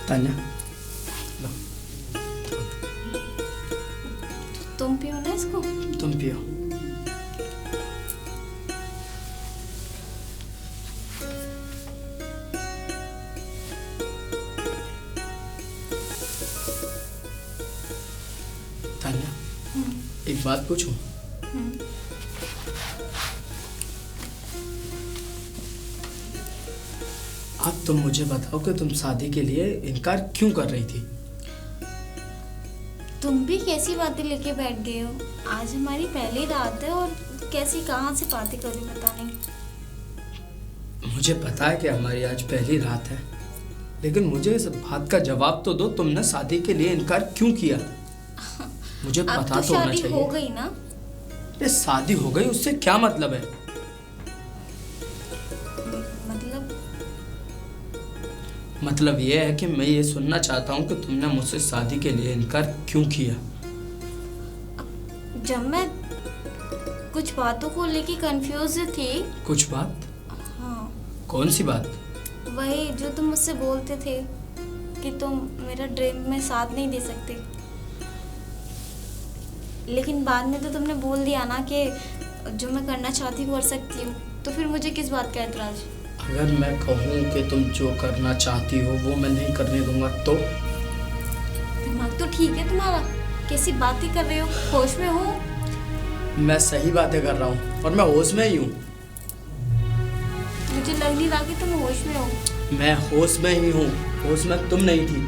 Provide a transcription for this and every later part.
तान्या लो, तुम पियो ना इसको। तुम पियो। तान्या एक बात पूछूं? अब तुम मुझे बताओ कि तुम शादी के लिए इनकार क्यों कर रही थी? तुम भी कैसी बातें लेके बैठ गए हो। आज हमारी पहली रात है और कैसी कहाँ से बातें करूँ पता नहीं। मुझे पता है कि हमारी आज पहली रात है, लेकिन मुझे इस बात का जवाब तो दो, तुमने शादी के लिए इनकार क्यों किया? मुझे अब पता तो होना शादी चाहिए। हो गई ना। अरे शादी हो गई उससे क्या मतलब है? मतलब ये है कि मैं ये सुनना चाहता हूँ कि तुमने मुझसे शादी के लिए इनकार क्यों किया? जब मैं कुछ बातों को लेके कंफ्यूज थी। कुछ बात? हाँ। कौन सी बात? वही जो तुम मुझसे बोलते थे कि तुम मेरा ड्रीम में साथ नहीं दे सकते, लेकिन बाद में तो तुमने बोल दिया ना कि जो मैं करना चाहती हूँ कर सकती हूँ, तो फिर मुझे किस बात का एतराज? अगर मैं कहूँ कि तुम जो करना चाहती हो वो मैं नहीं करने दूंगा तो? दिमाग तो ठीक है तुम्हारा, कैसी बातें कर रहे हो? होश में हो? मैं सही बातें कर रहा हूँ और मैं होश में ही हूँ। मुझे लग नहीं रहा कि तुम होश में हो। मैं होश में ही हूँ, होश में तुम नहीं थी।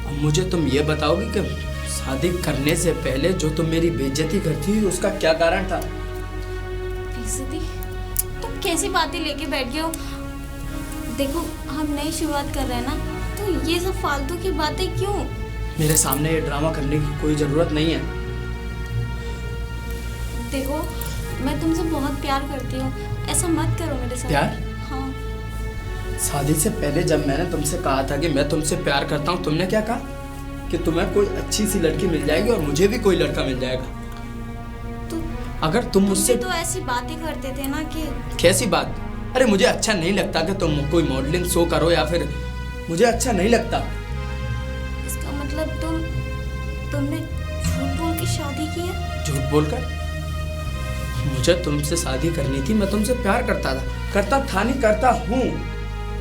अब मुझे तुम ये बताओगे कि शादी करने से पहले जो तुम मेरी बेइज्जती करती उसका क्या कारण था? बेइज्जती? तुम कैसी बातें लेके बैठ गए हो? देखो हम नई शुरुआत कर रहे हैं ना, तो ये सब फालतू की बातें क्यों? मेरे सामने ये ड्रामा करने की कोई जरूरत नहीं है। देखो मैं तुमसे बहुत प्यार करती हूँ, ऐसा मत करो मेरे साथ। प्यार? हाँ। शादी से पहले जब मैंने तुमसे कहा था कि मैं तुमसे प्यार करता हूँ, तुमने क्या कहा? कि तुम्हें कोई अच्छी सी लड़की मिल जाएगी और मुझे भी कोई लड़का मिल जाएगा। तो अगर तुम मुझसे तो ऐसी बातें करते थे ना कि कैसी बात? अरे मुझे अच्छा नहीं लगता कि तुम कोई मॉडलिंग शो करो या फिर मुझे अच्छा नहीं लगता। इसका मतलब तुमने झूठ बोल के शादी की है? झूठ बोलकर? मुझे तुमसे शादी करनी थी, मैं तुमसे प्यार करता था नहीं करता हूँ।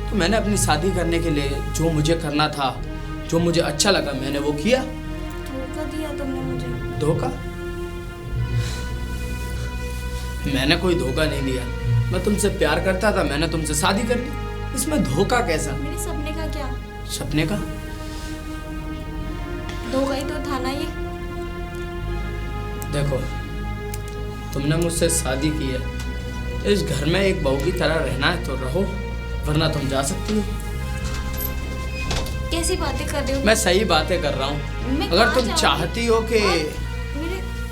तो मैंने अपनी शादी करने के लिए जो मुझे करना था, जो मुझे अच्छा लगा, मैंने वो किया। धोखा दिया तुमने मुझे। धोखा? मैंने कोई धोखा नहीं दिया। मैं तुमसे प्यार करता था, मैंने तुमसे शादी कर ली, इसमें धोखा कैसा? मेरे सपने का क्या? सपने का? धोखा ही तो था ना ये। देखो तुमने मुझसे शादी की है, इस घर में एक बहू की तरह रहना है तो रहो, वरना तुम जा सकती हो। कैसी बातें कर रहे हो? मैं सही बातें कर रहा हूँ। अगर तुम चाहती हो कि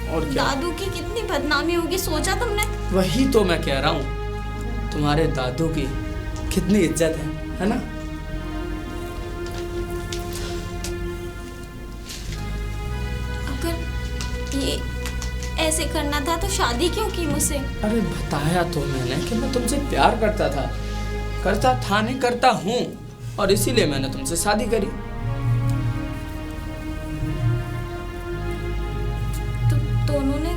और क्या? दादू की कितनी बदनामी होगी, सोचा तुमने? वही तो मैं कह रहा हूँ, तुम्हारे दादू की कितनी इज्जत है ना? अगर ये ऐसे करना था तो शादी क्यों की मुझसे? अरे बताया तो मैंने कि मैं तुमसे प्यार करता था नहीं करता हूँ, और इसीलिए मैंने तुमसे शादी करी। तो उन्होंने,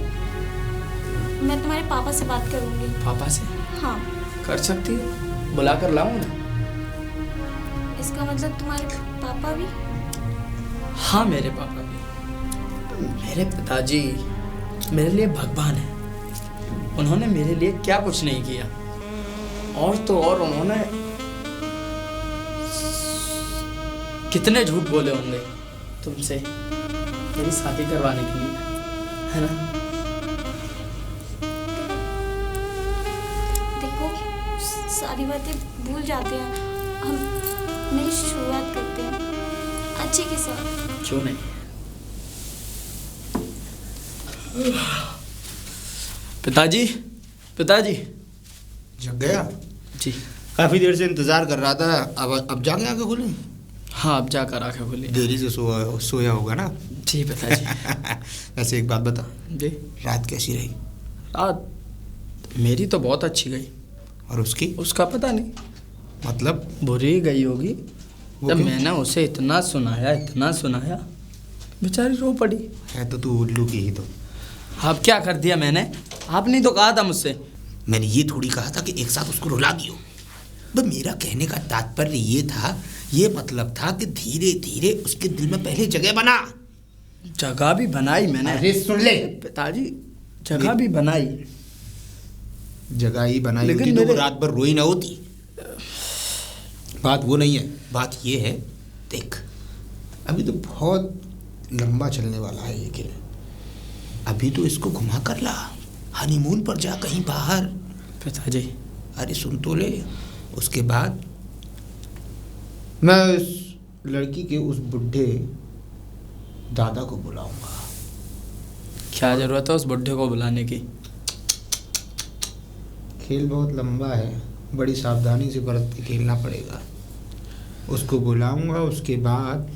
मैं तुम्हारे पापा से बात करूंगी। पापा से? हाँ। कर सकती हो, बुला कर लाऊं ना? इसका मतलब तुम्हारे पापा भी? हाँ मेरे पापा भी। मेरे पिताजी मेरे लिए भगवान है। उन्होंने मेरे लिए क्या कुछ नहीं किया, और तो और उन्होंने कितने झूठ बोले होंगे तुमसे मेरी शादी करवाने के लिए, है ना? देखो सारी बातें भूल जाते हैं हम, नई शुरुआत करते हैं अच्छे के साथ। क्यों नहीं? पिताजी जग गया? जी। काफी देर से इंतजार कर रहा था। अब जाके आंखें खुली? हाँ अब जाकर आंखें खुली। देरी से सोया होगा ना? जी पिताजी। वैसे एक बात बता, जी। रात कैसी रही? रात मेरी तो बहुत अच्छी गई। और उसकी? उसका पता नहीं। मतलब? बुरी गई होगी। जब मैंने उसे इतना सुनाया बेचारी रो पड़ी। है तो तू उल्लू की ही तो। अब क्या कर दिया मैंने? आपने तो कहा था मुझसे। मैंने ये थोड़ी कहा था कि एक साथ उसको रुला दियो। बस मेरा कहने का तात्पर्य ये था, ये मतलब था कि धीरे धीरे उसके दिल में पहले जगह बना। जगह भी बनाई मैंने। अरे सुन ले पिताजी, जगह भी बनाई। जगह ही बनाई लेकिन होती तो वो मेरे- रात भर रोई ना होती। बात वो नहीं है, बात ये है, देख अभी तो बहुत लंबा चलने वाला है ये खेल। अभी तो इसको घुमा कर ला, हनीमून पर जा कहीं बाहर। पिताजी, अरे सुन तो ले, उसके बाद मैं उस लड़की के उस बुढ़े दादा को बुलाऊंगा। क्या जरूरत है उस बुढ़े को बुलाने की? खेल बहुत लंबा है, बड़ी सावधानी से बरत के खेलना पड़ेगा। उसको बुलाऊंगा, उसके बाद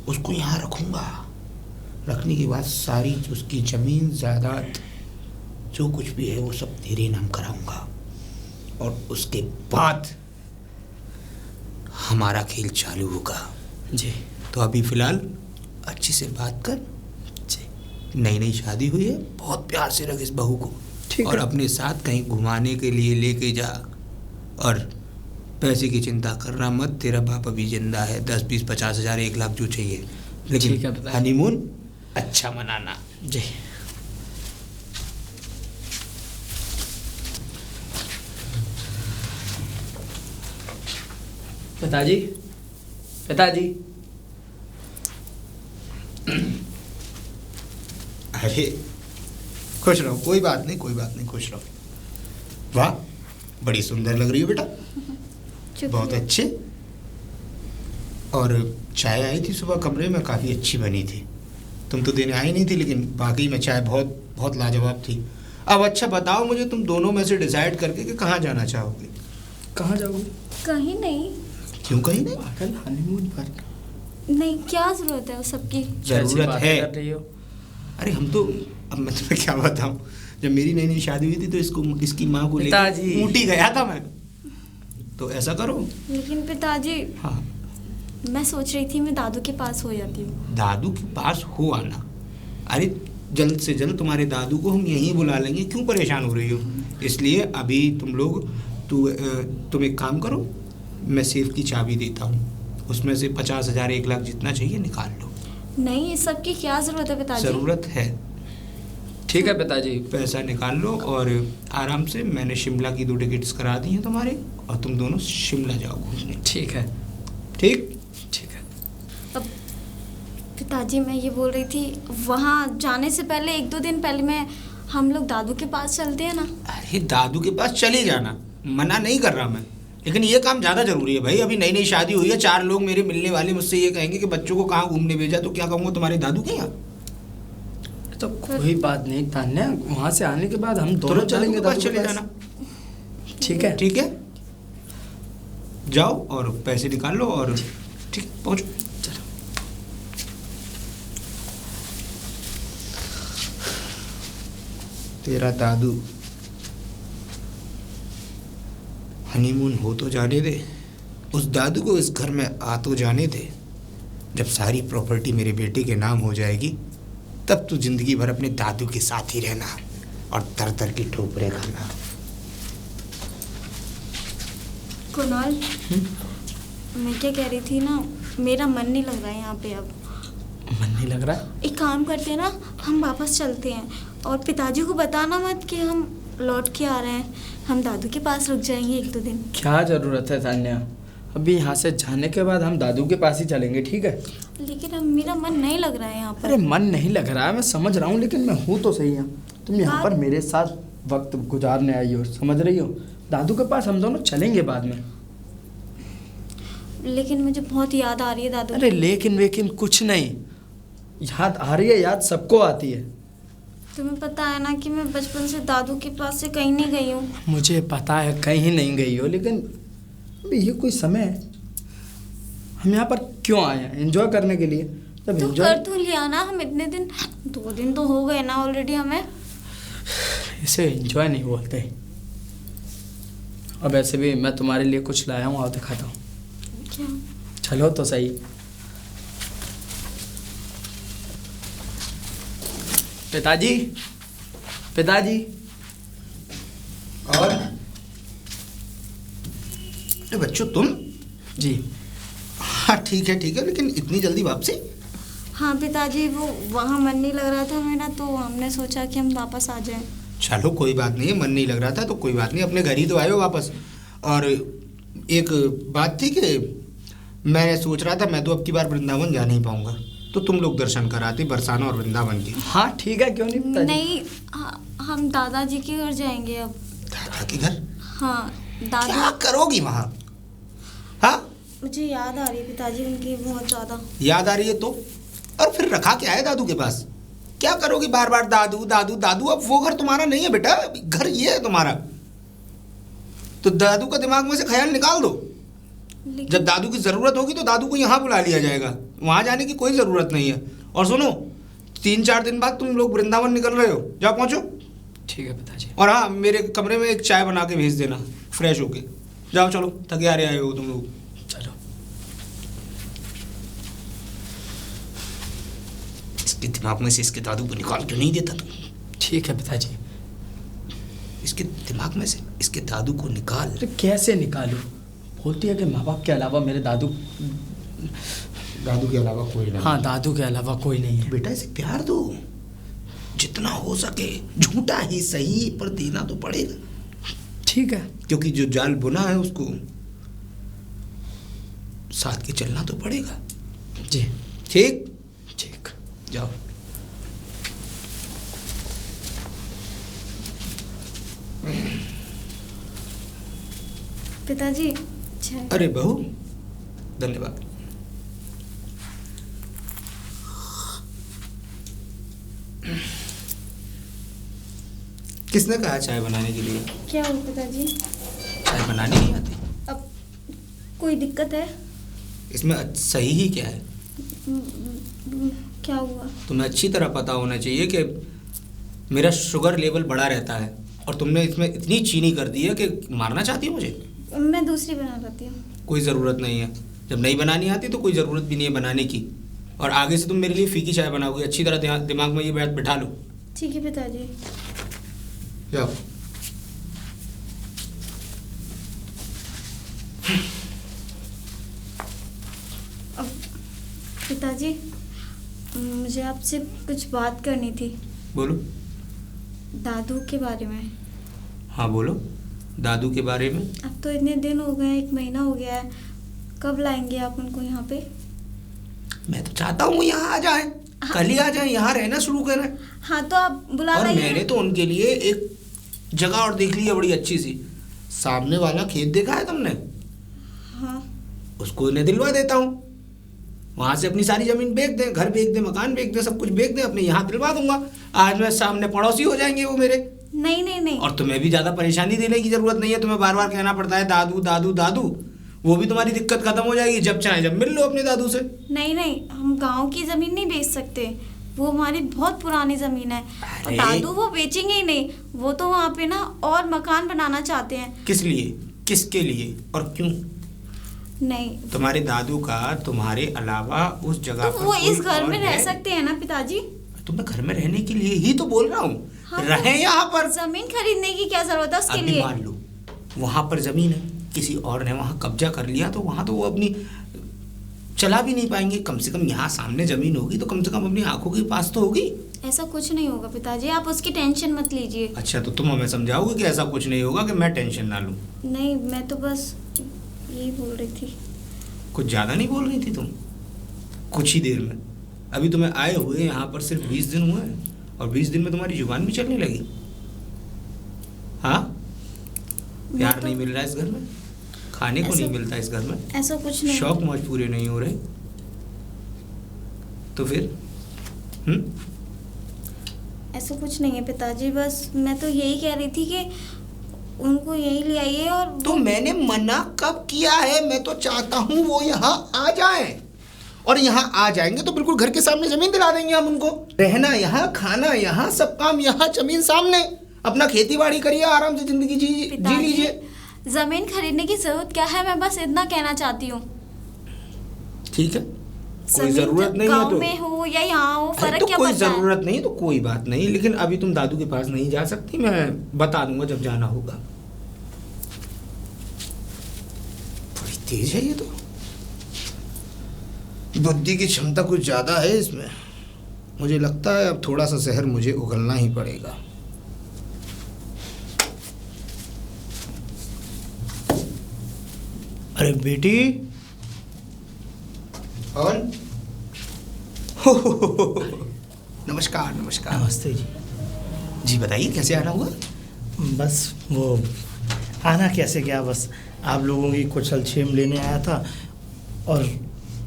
उसको यहाँ रखूंगा। रखने के बाद सारी उसकी ज़मीन जायदाद जो कुछ भी है वो सब तेरे नाम कराऊंगा। और उसके बाद हमारा खेल चालू होगा। जी। तो अभी फ़िलहाल अच्छे से बात कर। जी। नई नई शादी हुई है, बहुत प्यार से रख इस बहू को। ठीक और है। अपने साथ कहीं घुमाने के लिए लेके जा। और पैसे की चिंता करना मत, तेरा बाप अभी जिंदा है। 10, 20, 50 हज़ार, 1 लाख जो चाहिए, ठीक है, लेकिन बताइए। हनीमून अच्छा मनाना। जी। पिताजी, पिताजी। अरे खुश रहो, कोई बात नहीं, कोई बात नहीं, खुश रहो। वाह, बड़ी सुंदर लग रही हो बेटा, बहुत अच्छे। और चाय आई थी सुबह कमरे में, काफ़ी अच्छी बनी थी। तुम तो देने आई नहीं थी, लेकिन वाकई में चाय बहुत बहुत लाजवाब थी। अब अच्छा बताओ मुझे, तुम दोनों में से डिसाइड करके कि कहाँ जाना चाहोगे? कहाँ जाओगे? कहीं नहीं। क्यों कहीं नहीं? पागल, हनीमून पर। नहीं, क्या जरूरत है उस सबकी? जरूरत बातें है। कर रही हो? अरे हम तो, अब मैं तुम्हें क्या बताऊं, जब मेरी नई नई शादी हुई थी तो इसको, इसकी माँ को पिताजी। लेकर ऊटी गया था मैं। तो ऐसा करो। लेकिन पिताजी, हाँ, मैं सोच रही थी मैं दादू के पास हो जाती हूँ। दादू के पास हो आना। अरे जल्द से जल्द तुम्हारे दादू को हम यहीं बुला लेंगे, क्यों परेशान हो रही हो? इसलिए अभी तुम लोग, तुम एक काम करो, मैं सेफ की चाबी देता हूँ, उसमें से 50 हज़ार, 1 लाख जितना चाहिए निकाल लो। नहीं, इस सब की क्या जरूरत है पिताजी? ज़रूरत है। ठीक है पिताजी। पैसा निकाल लो और आराम से, मैंने शिमला की 2 टिकट्स करा दी हैं तुम्हारे, और तुम दोनों शिमला जाओ घूमने। ठीक है। ठीक? ठीक है। अब पिताजी, मैं ये बोल रही थी, वहाँ जाने से पहले 1-2 दिन पहले हम लोग दादू के पास चलते हैं ना? अरे दादू के पास चले जाना, मना नहीं कर रहा मैं, लेकिन ये काम ज़्यादा ज़रूरी है भाई। अभी नई नई शादी हुई है, 4 लोग मेरे मिलने वाले मुझसे ये कहेंगे कि बच्चों को कहाँ घूमने भेजा, तो क्या कहूँगा, तुम्हारे दादू के यहाँ? तो कोई बात नहीं तान्या, वहाँ से आने के बाद हम दोनों तुरंत चलेंगे दादू के पास दादू के चले पास। जाना। ठीक है। ठीक है, जाओ और पैसे निकाल लो और ठीक, पहुँचो। चलो। तेरा दादू, हनीमून हो तो जाने दे, उस दादू को इस घर में आ तो जाने दे। जब सारी प्रॉपर्टी मेरे बेटे के नाम हो जाएगी, तब तो जिंदगी भर अपने दादू के साथ ही रहना और तर तर की ठोकरें खाना। कुणाल, मैं क्या कह रही थी ना, मेरा मन नहीं लग रहा है यहाँ पे अब। मन नहीं लग रहा? एक काम करते हैं ना, हम वापस चलते हैं, और पिताजी को बताना मत कि हम लौट के आ रहे हैं। हम दादू के पास रुक जाएंगे 1-2 दिन। क्या ज़रूरत है तान्या? अभी यहाँ से जाने के बाद हम दादू के पास ही चलेंगे, ठीक है? लेकिन अब मेरा मन नहीं लग रहा है यहाँ पर। अरे मन नहीं लग रहा है, मैं समझ रहा हूँ, लेकिन मैं हूँ तो सही यहाँ। तुम यहाँ पर मेरे साथ वक्त गुजारने आई हो, समझ रही हो? दादू के पास हम दोनों चलेंगे बाद में। लेकिन मुझे बहुत याद आ रही है दादू। अरे लेकिन कुछ नहीं, याद आ रही है, याद सबको आती है। तुम्हें पता है ना कि मैं बचपन से दादू के पास से कहीं नहीं गई हूँ। मुझे पता है कहीं नहीं गई हो, लेकिन अभी ये कोई समय है, हम यहाँ पर क्यों आए हैं? एंजॉय करने के लिए। तब तो एंजॉय कर तो लिया ना, हम इतने दिन, 2 दिन तो हो गए ना ऑलरेडी हमें। इसे एंजॉय नहीं बोलते। अब ऐसे भी मैं तुम्हारे लिए कुछ लाया हूँ, आओ दिखाता हूँ। क्या? चलो तो सही। पिताजी, पिताजी। और बच्चों तुम? जी। हाँ ठीक है लेकिन इतनी जल्दी वापसी? हाँ पिताजी, वो वहाँ मन नहीं लग रहा था मेरा, तो हमने सोचा कि हम वापस आ जाएं। चलो कोई बात नहीं है, मन नहीं लग रहा था तो कोई बात नहीं, अपने घर ही तो आए हो वापस। और एक बात थी कि मैं सोच रहा था मैं तो अब की बार वृंदावन जा नहीं पाऊंगा, तो तुम लोग दर्शन कराते बरसाना और वृंदावन के। हाँ ठीक है, क्यों नहीं पिताजी? नहीं, हम दादाजी के घर जाएंगे अब। दादा के घर? हाँ दादा। क्या करोगी वहाँ? हाँ मुझे याद आ रही है पिताजी उनकी बहुत ज़्यादा। याद आ रही है तो? और फिर रखा क्या है दादू के पास? क्या करोगी बार बार दादू दादू दादू? अब वो घर तुम्हारा नहीं है बेटा, घर ये है तुम्हारा। तो दादू का दिमाग में से ख्याल निकाल दो। जब दादू की जरूरत होगी तो दादू को यहाँ बुला लिया जाएगा, वहां जाने की कोई जरूरत नहीं है। और सुनो, 3-4 दिन बाद तुम लोग वृंदावन निकल रहे हो, जाओ पहुंचो। ठीक है पिताजी। और हाँ, मेरे कमरे में एक चाय बना के भेज देना फ्रेश होके। जाओ चलो, थके हारे आए हो तुम लोग। चलो। इसके दिमाग में से इसके दादू को निकाल क्यों नहीं देता तुम? ठीक है पिताजी। इसके दिमाग में से इसके दादू को निकाल। अरे कैसे निकालूं? बोलती है कि माँ बाप के अलावा मेरे दादू के अलावा कोई नहीं। हाँ, दादू के अलावा कोई नहीं है। बेटा इसे प्यार दो, जितना हो सके, झूठा ही सही पर देना तो पड़ेगा। ठीक है। क्योंकि जो जाल बुना है उसको साथ के चलना तो पड़ेगा। जी ठीक ठीक। जाओ। पिताजी चाय। अरे बहू, धन्यवाद। किसने कहा चाय बनाने के लिए? क्या हुआ पिताजी? चाय बनानी नहीं आती? अब कोई दिक्कत है? इसमें सही ही क्या है? क्या हुआ? तुम्हें अच्छी तरह पता होना चाहिए कि मेरा शुगर लेवल बढ़ा रहता है और तुमने इसमें इतनी चीनी कर दी है कि मारना चाहती हो मुझे। मैं दूसरी बना लेती हूँ। कोई ज़रूरत नहीं है, जब नहीं बनानी आती तो कोई ज़रूरत भी नहीं है बनाने की। और आगे से तुम मेरे लिए फीकी चाय बनाओगे, अच्छी तरह दिमाग में ये बात बिठा लो। ठीक है पिताजी। जाओ। अब पिताजी, मुझे आपसे कुछ बात करनी थी। बोलो। दादू के बारे में। हाँ बोलो, दादू के बारे में। अब तो इतने दिन हो गए, 1 महीना हो गया है, कब लाएंगे आप उनको यहाँ पे? मैं तो चाहता हूँ यहाँ आ जाए, कल ही आ जाए, यहाँ रहना शुरू करें। हाँ तो आप बुला और लाइए। मैंने तो उनके लिए एक जगह और देख ली है बड़ी अच्छी सी। सामने वाला खेत देखा है तुमने? हाँ। उसको इन्हें दिलवा देता हूँ, वहां से अपनी सारी जमीन बेच दे, घर बेच दे, मकान बेच दे, सब कुछ बेच दे, अपने यहाँ दिलवा दूंगा। आज मैं सामने पड़ोसी हो जाएंगे वो मेरे। नहीं नहीं नहीं। और तुम्हें भी ज्यादा परेशानी देने की जरूरत नहीं है, तुम्हें बार बार कहना पड़ता है दादू दादू दादू। वो भी तुम्हारी दिक्कत खत्म हो जाएगी, जब चाहे जब मिल लो अपने दादू से। नहीं नहीं, हम गांव की जमीन नहीं बेच सकते, वो हमारी बहुत पुरानी जमीन है। और अरे। दादू वो बेचेंगे ही नहीं, वो तो वहाँ पे ना और मकान बनाना चाहते हैं। किस लिए, किसके लिए और क्यों? नहीं तुम्हारे दादू का तुम्हारे अलावा उस जगह तो पर वो कोई इस घर और में रह है? सकते हैं ना पिताजी? तो मैं घर में रहने के लिए ही तो बोल रहा हूँ। हाँ, रहें यहाँ पर। जमीन खरीदने की क्या जरूरत है उसके अभी लिए? मान लो वहां पर जमीन है, किसी और ने वहां कब्जा कर लिया तो वहां तो वो अपनी चला भी नहीं पाएंगे। कम से कम यहाँ सामने जमीन होगी तो कम से कम अपनी आंखों के पास तो होगी। ऐसा कुछ नहीं होगा पिताजी, आप उसकी टेंशन मत लीजिए। अच्छा, तो तुम हमें समझाओगे कि ऐसा कुछ नहीं होगा, कि मैं टेंशन ना लूं? नहीं, मैं तो बस यही बोल रही थी। कुछ ज़्यादा नहीं बोल रही थी तुम? कुछ ही देर में, अभी तुम्हें आए हुए यहाँ पर सिर्फ 20 दिन हुए हैं और 20 दिन में तुम्हारी जुबान भी चलने लगी। हाँ, प्यार तो नहीं मिल रहा इस घर में, खाने को नहीं मिलता इस घर में, ऐसा कुछ नहीं। शौक मौज पूरे नहीं हो रहे, तो फिर ऐसा कुछ नहीं है पिताजी, बस मैं तो यही कह रही थी कि उनको यही ले आइए। और तो मैंने मना कब किया है? मैं तो चाहता हूँ वो यहाँ आ जाएं, और यहाँ आ जाएंगे तो बिल्कुल घर के सामने जमीन दिला देंगे हम उनको। रहना यहाँ, खाना यहाँ, सब काम यहाँ, जमीन सामने, अपना खेती बाड़ी करिए, आराम से जिंदगी जी लीजिए। जमीन खरीदने की जरूरत क्या है? मैं बस इतना कहना चाहती हूँ। ठीक है, कोई जमीन जरूरत नहीं है गाँव तो में हो या यहाँ हो, अरे फर्क तो क्या कोई पड़ता है? जरूरत नहीं है तो कोई बात नहीं, लेकिन अभी तुम दादू के पास नहीं जा सकती, मैं बता दूंगा जब जाना होगा। बड़ी तेज है ये तो, बुद्धि की क्षमता कुछ ज्यादा है इसमें। मुझे लगता है अब थोड़ा सा जहर मुझे उगलना ही पड़ेगा। अरे बेटी। और नमस्कार नमस्कार। नमस्ते जी। जी बताइए कैसे आना हुआ? बस वो आना कैसे क्या, बस आप लोगों की कुशल क्षेम लेने आया था और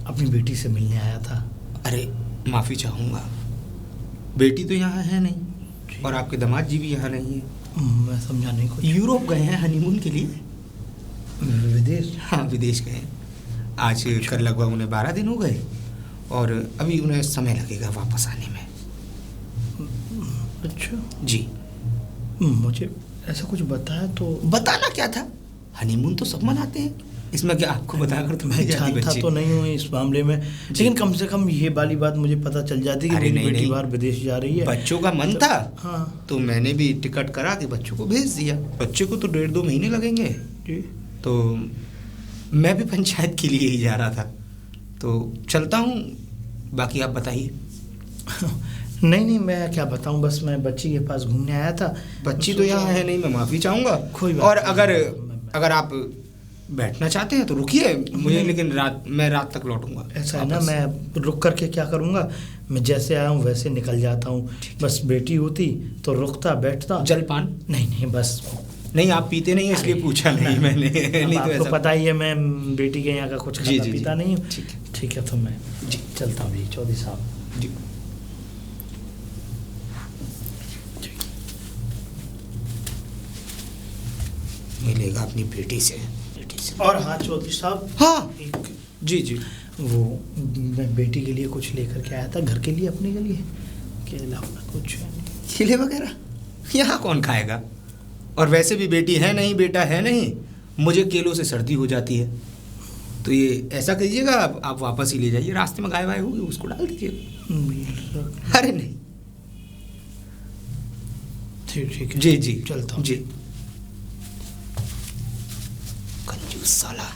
अपनी बेटी से मिलने आया था। अरे माफ़ी चाहूँगा, बेटी तो यहाँ है नहीं और आपके दामाद जी भी यहाँ नहीं है। मैं समझा नहीं कुछ। यूरोप गए हैं हनीमून के लिए। विदेश? हाँ विदेश गए हैं। आज कर लगभग उन्हें 12 दिन हो गए और अभी उन्हें समय लगेगा वापस आने में। अच्छा जी। मुझे ऐसा कुछ बताया तो। बताना क्या था, हनीमून तो सब मनाते हैं, इसमें क्या आपको बताकर तो मैं जानता तो नहीं हूँ इस मामले में, लेकिन कम से कम ये वाली बात मुझे पता चल जाती कि मेरी बेटी बाहर विदेश जा रही है। बच्चों का मन था। हाँ तो मैंने भी टिकट करा के बच्चों को भेज दिया। बच्चे को तो 1.5-2 महीने लगेंगे। जी। तो मैं भी पंचायत के लिए ही जा रहा था, तो चलता हूँ, बाकी आप बताइए। नहीं मैं क्या बताऊँ, बस मैं बच्ची के पास घूमने आया था। बच्ची तो यहाँ है नहीं, मैं माफ़ी चाहूँगा। कोई बात और नहीं। अगर आप बैठना चाहते हैं तो रुकिए मुझे, लेकिन मैं रात तक लौटूंगा। ऐसा है ना, मैं रुक करके क्या करूँगा, मैं जैसे आया हूँ वैसे निकल जाता हूँ। बस बेटी होती तो रुकता बैठता। जलपान? नहीं बस। नहीं आप पीते नहीं है इसलिए पूछा नहीं मैंने। नहीं तो आपको ऐसा पता ही है मैं बेटी के यहाँ का कुछ जी, खाता जी, पीता जी। नहीं हूँ। ठीक है। ठीक है तो मैं जी चलता हूँ जी चौधरी साहब। जी। मिलेगा अपनी बेटी से। और हाँ चौधरी साहब, हाँ एक जी जी। वो मैं बेटी के लिए कुछ लेकर के आया था, घर के लिए अपने के लिए, के अलावा कुछ नहीं। खिले वगैरह यहाँ कौन खाएगा, और वैसे भी बेटी है नहीं बेटा है नहीं, मुझे केलों से सर्दी हो जाती है। तो ये ऐसा कीजिएगा, आप वापस ही ले जाइए, रास्ते में गाय वाय होगी उसको डाल दीजिए। अरे नहीं ठीक है जी जी चलता हूँ जी। कंजूस साला,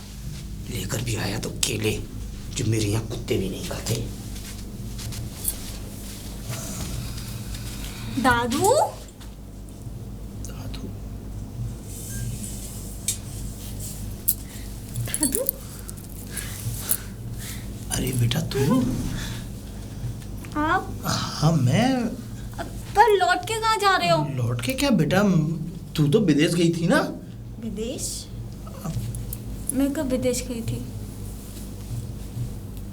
लेकर भी आया तो केले जो मेरे यहाँ कुत्ते भी नहीं खाते। दादू दादू दादू अरे बेटा तू। आप हाँ मैं। पर लौट के कहाँ जा रहे हो? लौट के क्या बेटा, तू तो विदेश गई थी ना। विदेश? मैं कब विदेश गई थी?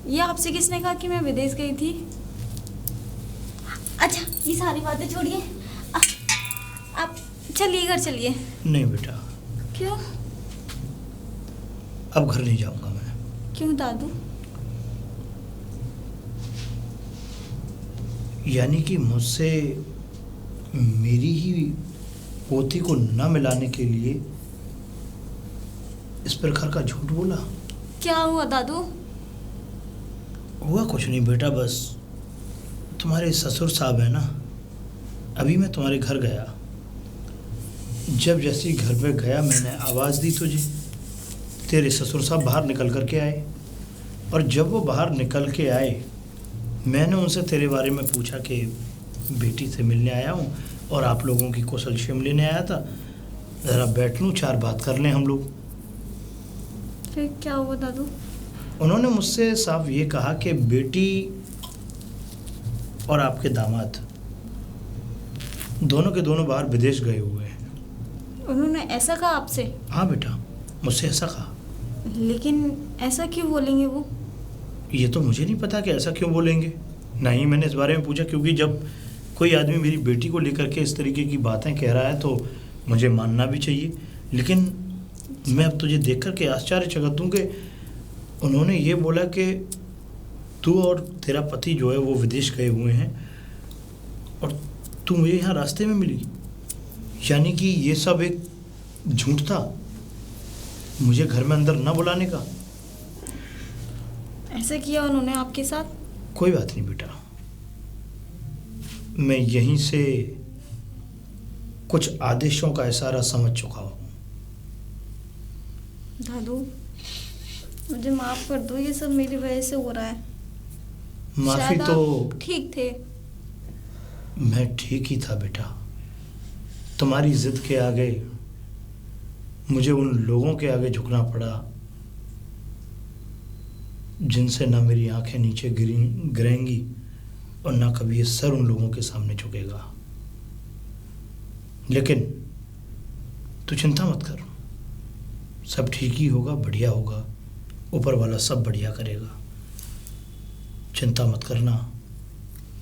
ये आपसे किसने कहा कि मैं विदेश गई थी? अच्छा ये सारी बातें छोड़िए, आप चलिए घर चलिए। नहीं बेटा, क्यों? अब घर नहीं जाऊंगा मैं। क्यों दादू? यानी कि मुझसे मेरी ही पोती को न मिलाने के लिए इस प्रकार का झूठ बोला। क्या हुआ दादू? हुआ कुछ नहीं बेटा, बस तुम्हारे ससुर साहब है ना, अभी मैं तुम्हारे घर गया, जब जैसे ही घर पे गया मैंने आवाज़ दी तुझे, तेरे ससुर साहब बाहर निकल कर के आए, और जब वो बाहर निकल के आए मैंने उनसे तेरे बारे में पूछा कि बेटी से मिलने आया हूँ और आप लोगों की कुशल क्षेम लेने आया था, ज़रा बैठ लूँ, 4 बात कर लें हम लोग। फिर क्या हुआ दादू? उन्होंने मुझसे साफ ये कहा कि बेटी और आपके दामाद दोनों के दोनों बाहर विदेश गए हुए हैं। उन्होंने ऐसा कहा आपसे? हाँ बेटा, मुझसे ऐसा कहा। लेकिन ऐसा क्यों बोलेंगे वो? ये तो मुझे नहीं पता कि ऐसा क्यों बोलेंगे, ना ही मैंने इस बारे में पूछा, क्योंकि जब कोई आदमी मेरी बेटी को लेकर के इस तरीके की बातें कह रहा है तो मुझे मानना भी चाहिए। लेकिन मैं अब तुझे देख कर के आश्चर्यचकित हूँ कि उन्होंने ये बोला कि तू और तेरा पति जो है वो विदेश गए हुए हैं और तू मुझे यहाँ रास्ते में मिली, यानी कि ये सब एक झूठ था मुझे घर में अंदर न बुलाने का। ऐसा किया उन्होंने आपके साथ? कोई बात नहीं बेटा, मैं यहीं से कुछ आदेशों का इशारा समझ चुका हूँ। दादू मुझे माफ कर दो, ये सब मेरी वजह से हो रहा है। माफी शायद तो आप ठीक थे। मैं ठीक ही था बेटा, तुम्हारी जिद के आगे मुझे उन लोगों के आगे झुकना पड़ा जिनसे ना मेरी आंखें नीचे गिरेंगी और ना कभी ये सर उन लोगों के सामने झुकेगा। लेकिन तू चिंता मत कर, सब ठीक ही होगा, बढ़िया होगा, ऊपर वाला सब बढ़िया करेगा, चिंता मत करना।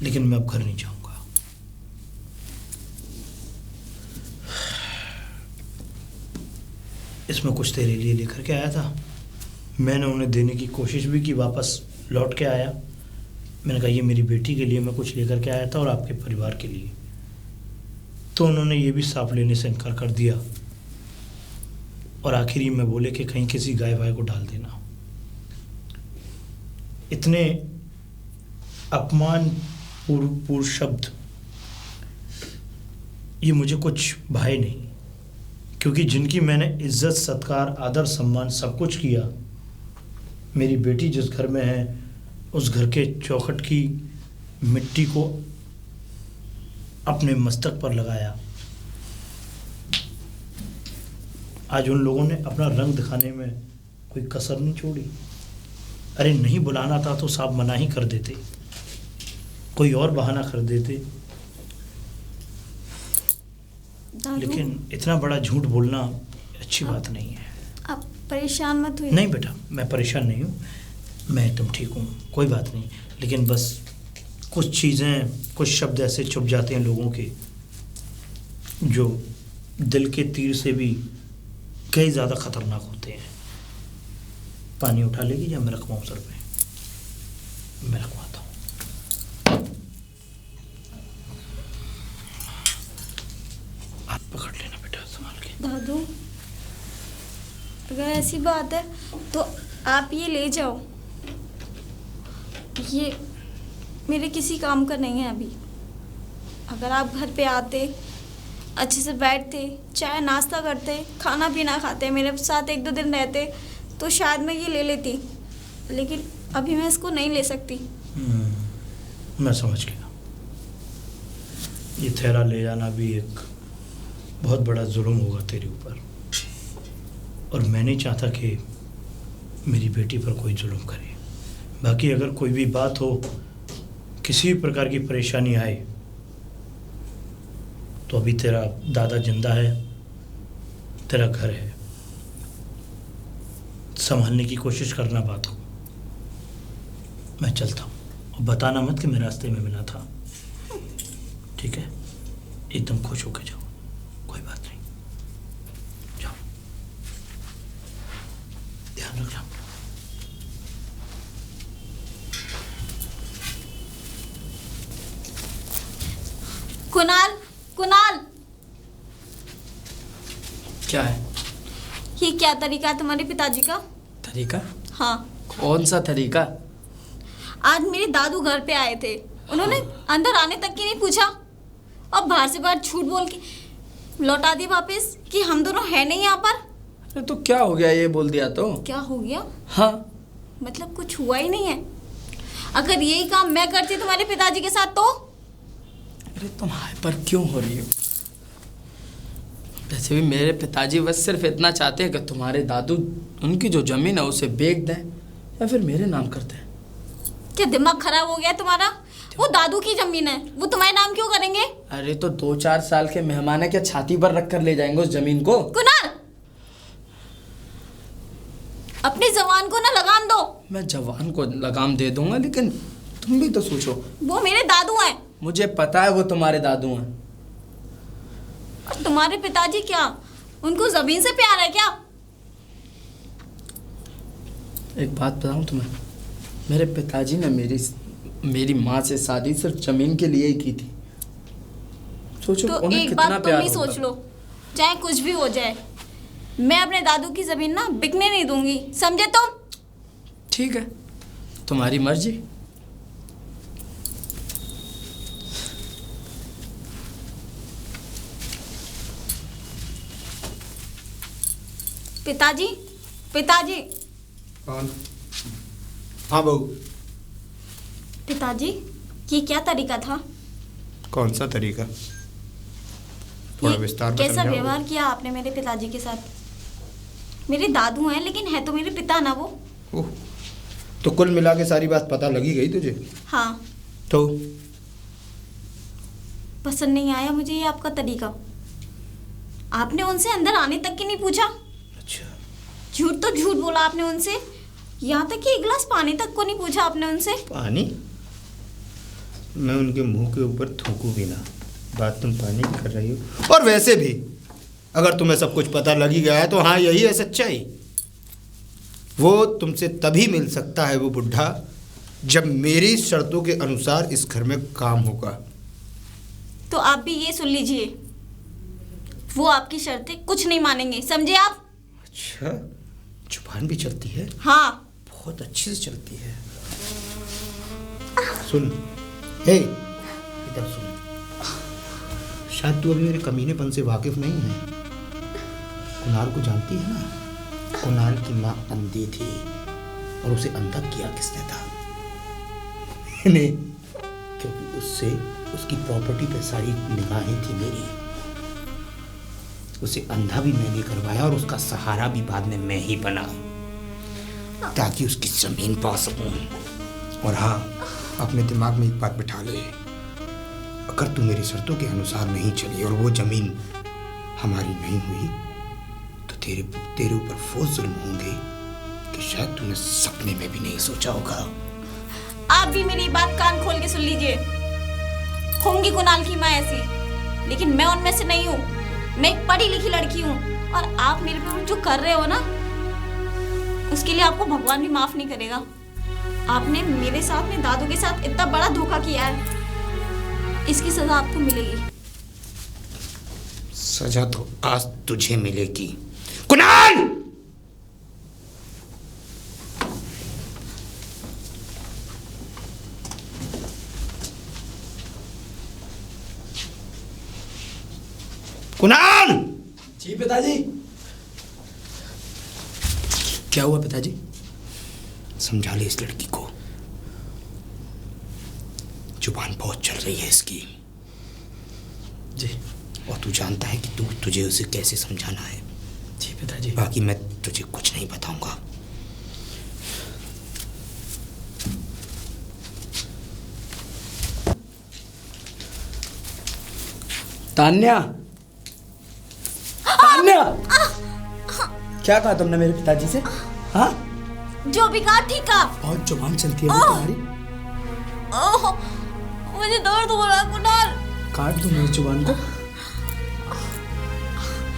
लेकिन मैं अब घर नहीं जाऊंगा। इसमें कुछ तेरे लिए लेकर के आया था, मैंने उन्हें देने की कोशिश भी की, वापस लौट के आया। मैंने कहा ये मेरी बेटी के लिए मैं कुछ लेकर के आया था और आपके परिवार के लिए। तो उन्होंने ये भी साफ लेने से इनकार कर दिया और आखिरी में बोले कि कहीं किसी गाय वाय को डाल देना। इतने अपमान पूर्ण शब्द ये मुझे कुछ भाए नहीं, क्योंकि जिनकी मैंने इज्जत, सत्कार, आदर, सम्मान सब कुछ किया, मेरी बेटी जिस घर में है उस घर के चौखट की मिट्टी को अपने मस्तक पर लगाया। आज उन लोगों ने अपना रंग दिखाने में कोई कसर नहीं छोड़ी। अरे नहीं बुलाना था तो साहब मना ही कर देते, कोई और बहाना कर देते। लेकिन इतना बड़ा झूठ बोलना अच्छी बात नहीं है। आप परेशान मत हुए। नहीं बेटा, मैं परेशान नहीं हूँ, मैं एकदम ठीक हूँ, कोई बात नहीं। लेकिन बस कुछ चीज़ें, कुछ शब्द ऐसे चुप जाते हैं लोगों के जो दिल के तीर से भी कई ज़्यादा खतरनाक होते हैं। पानी उठा लेगी या मैं रखवाऊँ सर पे? मैं रखवाता हूँ, आप पकड़ लेना बेटा संभाल के। दादू अगर ऐसी बात है तो आप ये ले जाओ, ये मेरे किसी काम का नहीं है अभी। अगर आप घर पे आते, अच्छे से बैठते, चाय नाश्ता करते, खाना पीना खाते, मेरे साथ 1-2 दिन रहते, तो शायद मैं ये ले लेती। लेकिन अभी मैं इसको नहीं ले सकती। मैं समझ गया। ये थैला ले जाना भी एक बहुत बड़ा जुल्म होगा तेरे ऊपर, और मैं नहीं चाहता कि मेरी बेटी पर कोई जुल्म करे। बाकी अगर कोई भी बात हो, किसी भी प्रकार की परेशानी आए, तो अभी तेरा दादा जिंदा है, तेरा घर है, संभालने की कोशिश करना बात को। मैं चलता हूँ, और बताना मत कि मैं रास्ते में मिला था, ठीक है? एकदम खुश होकर जाओ, कोई बात नहीं, जाओ, ध्यान रखना। कुणाल, कुणाल, क्या है? ये क्या तरीका है तुम्हारे पिताजी का? तरीका? हाँ, कौन सा तरीका? आज मेरे दादू घर पे आए थे, उन्होंने अंदर आने तक की नहीं पूछा और बाहर से बाहर झूठ बोल के लौटा दी वापस कि हम दोनों है नहीं यहाँ पर। अरे तो क्या हो गया, ये बोल दिया तो? क्या हो गया? हाँ, मतलब कुछ हुआ ही नहीं है। अगर यही काम मैं करती तुम्हारे पिताजी के साथ तो? अरे तुम हाइपर क्यों हो रही हो? वैसे भी मेरे पिताजी बस सिर्फ इतना चाहते हैं कि तुम्हारे दादू उनकी जो जमीन है उसे बेच दें या फिर मेरे नाम कर दें। क्या दिमाग खराब हो गया तुम्हारा? वो दादू की जमीन है, वो तुम्हारे नाम क्यों करेंगे? अरे तो 2-4 साल के मेहमान है, क्या छाती पर रख कर ले जाएंगे उस जमीन को? कुणाल, अपनी जवान को ना लगाम दो। मैं जवान को लगाम दे दूंगा, लेकिन तुम भी तो सोचो। वो मेरे दादू हैं। मुझे पता है वो तुम्हारे दादू हैं। और तुम्हारे पिताजी क्या, उनको जमीन से प्यार है क्या? एक बात बताऊं तुम्हें, मेरे पिताजी ने मेरी माँ से शादी सिर्फ जमीन के लिए ही की थी। सोचो तो उन्हें एक कितना बात तुम प्यार भी होगा। सोच लो, चाहे कुछ भी हो जाए, मैं अपने दादू की जमीन ना बिकने नहीं दूंगी, समझे तुम? ठीक है, तुम्हारी मर्जी। पिताजी, पिताजी, कौन? हाँ बहू। पिताजी, ये क्या तरीका था? कौन सा तरीका? थोड़ा ये विस्तार में कैसा समझाओ। व्यवहार किया आपने मेरे पिताजी के साथ? मेरे दादू हैं लेकिन है तो मेरे पिता ना वो। ओह, तो कुल मिला के सारी बात पता लगी गई तुझे? हाँ। तो पसंद नहीं आया मुझे ये आपका तरीका। आपने उनसे अंदर आने तक की नहीं पूछा। अच्छा, झूठ तो झूठ बोला आपने उनसे, यहाँ तक कि एक गिलास पानी तक को नहीं पूछा आपने उनसे। पानी? मैं उनके मुंह के ऊपर थूकूं भी ना, बात तुम पानी की कर रही हो। और वैसे भी अगर तुम्हें सब कुछ पता लग ही गया है तो हाँ, यही है सच्चाई। वो तुमसे तभी मिल सकता है वो बुढ़ा जब मेरी शर्तों के अनुसार इस घर में काम होगा। तो आप भी ये सुन लीजिए, वो आपकी शर्तें कुछ नहीं मानेंगे, समझे आप? अच्छा, जुबान भी चलती है? हाँ। बहुत अच्छी से चलती है। सुन, हे इधर सुन। शायद तू अभी मेरे कमीनेपन से वाकिफ नहीं है। कुणाल को जानती है ना? कुणाल की माँ अंधी थी और उसे अंधा किया किसने था? नहीं, क्योंकि उससे उसकी प्रॉपर्टी पे सारी निगाहें थी मेरी। उसे अंधा भी मैंने करवाया और उसका सहारा भी बाद में मैं ही बना, ताकि उसकी जमीन पा सकूं। और हाँ, अपने दिमाग में एक बात बिठा ले, अगर तू मेरी शर्तों के अनुसार नहीं चली और वो जमीन हमारी नहीं हुई तो तेरे ऊपर वो जुल्म होंगे कि शायद तूने सपने में भी नहीं सोचा होगा। आप भी मेरी बात कान खोल के सुन लीजिए। होंगी कुणाल की माँ ऐसी, लेकिन मैं उनमें से नहीं हूँ। मैं एक पढ़ी लिखी लड़की हूँ और आप मेरे पे जो कर रहे हो ना, उसके लिए आपको भगवान भी माफ नहीं करेगा। आपने मेरे साथ, मेरे दादू के साथ इतना बड़ा धोखा किया है, इसकी सजा आपको मिलेगी। सजा तो आज तुझे मिलेगी। कुणाल! कुणाल! जी पिताजी। क्या हुआ पिताजी? समझा ले इस लड़की को, जुबान बहुत चल रही है इसकी। जी। और तू जानता है कि तुझे उसे कैसे समझाना है। जी पिताजी। बाकी मैं तुझे कुछ नहीं बताऊंगा। तान्या, तान्या, क्या कहा तुमने मेरे पिताजी से? हाँ, जो भी कहा ठीक कहा। बहुत जुबान चलती है तुम्हारी। ओह, मुझे दर्द हो रहा है कुणाल। काट दो मेरी जुबान को।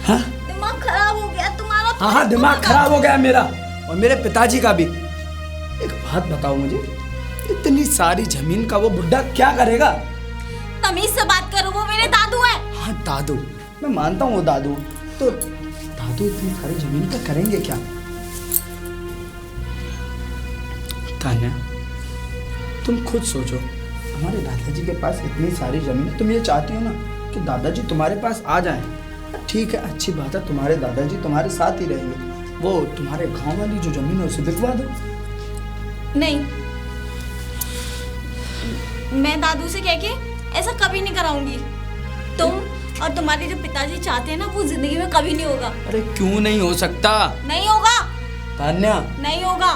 हाँ दिमाग खराब हो गया तुम्हारा। हाँ हाँ, दिमाग खराब हो गया मेरा और मेरे पिताजी का भी। एक बात बताओ मुझे, इतनी सारी जमीन का वो बुड्ढा क्या करेगा? तमीज से बात करो, वो मेरे दादू हैं। हाँ दादू, मैं मानता हूँ वो दादू, तो दादू इतनी सारी जमीन का करेंगे क्या? तान्या, तुम खुद सोचो, हमारे दादाजी के पास इतनी सारी जमीन, तुम ये चाहती हो ना कि दादाजी तुम्हारे पास आ जाएं। ठीक है, अच्छी बात है, तुम्हारे दादाजी तुम्हारे साथ ही रहेंगे। वो तुम्हारे गांव वाली जो जमीन है उसे बिकवा दो। नहीं, मैं दादू से कह के ऐसा कभी नहीं कराऊंगी। तुम और तुम्हारे जो पिताजी चाहते हैं ना, वो जिंदगी में कभी नहीं होगा। अरे क्यों नहीं हो सकता? नहीं होगा। तान्या, नहीं होगा।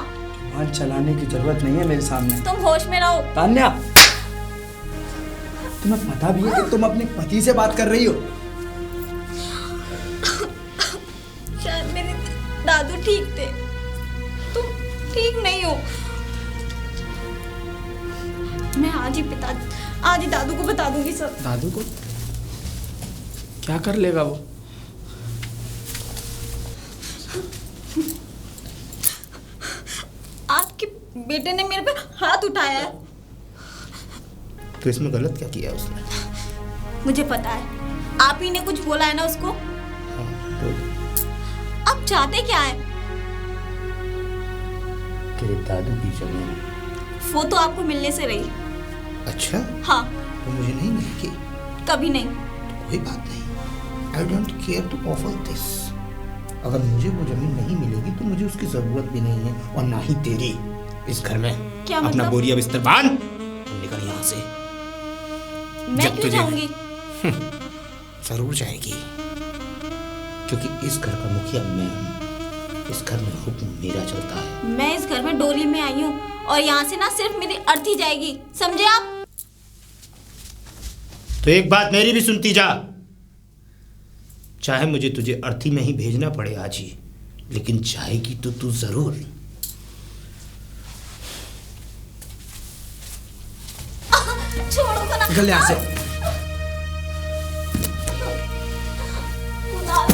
जुबान चलाने की जरूरत नहीं है मेरे सामने। तुम होश में रहो। तान्या, तुम्हें पता भी है कि तुम अपने पति से बात कर रही हो? शायद मेरे दादू ठीक थे, तुम ठीक नहीं हो। मैं आज ही दादू को बता दूंगी सब। दादू को? क्या कर लेगा वो? आपके बेटे ने मेरे पे हाथ उठाया है। तो इसमें गलत क्या किया उसने? मुझे पता है, आप ही ने कुछ बोला है ना उसको। हाँ, तो आप चाहते क्या है? तेरे दादू की जमीन वो तो आपको मिलने से रही। अच्छा, हाँ। तो मुझे नहीं मिलेगी? कभी नहीं। कोई बात नहीं, I don't care to offer this. अगर मुझे वो जमीन नहीं मिलेगी तो मुझे उसकी जरूरत भी नहीं है, और ना ही तेरी। इस घर में क्या अपना मतलब? बोरिया बिस्तर बांध और निकल यहाँ से। मैं जब क्यों तुझे- जाऊंगी? जरूर जाएगी, क्योंकि इस घर का मुखिया मैं हूँ। इस घर में हुक्म मेरा चलता है। मैं इस घर में डोली में आई हूँ और यहाँ से ना सिर्फ मेरी अर्थी जाएगी, समझे आप? तो एक बात मेरी भी सुनती जा। चाहे मुझे तुझे अर्थी में ही भेजना पड़े आज ही, लेकिन जाएगी तो तू जरूर। छोड़ो को ना। निकल यहाँ से। खुदा,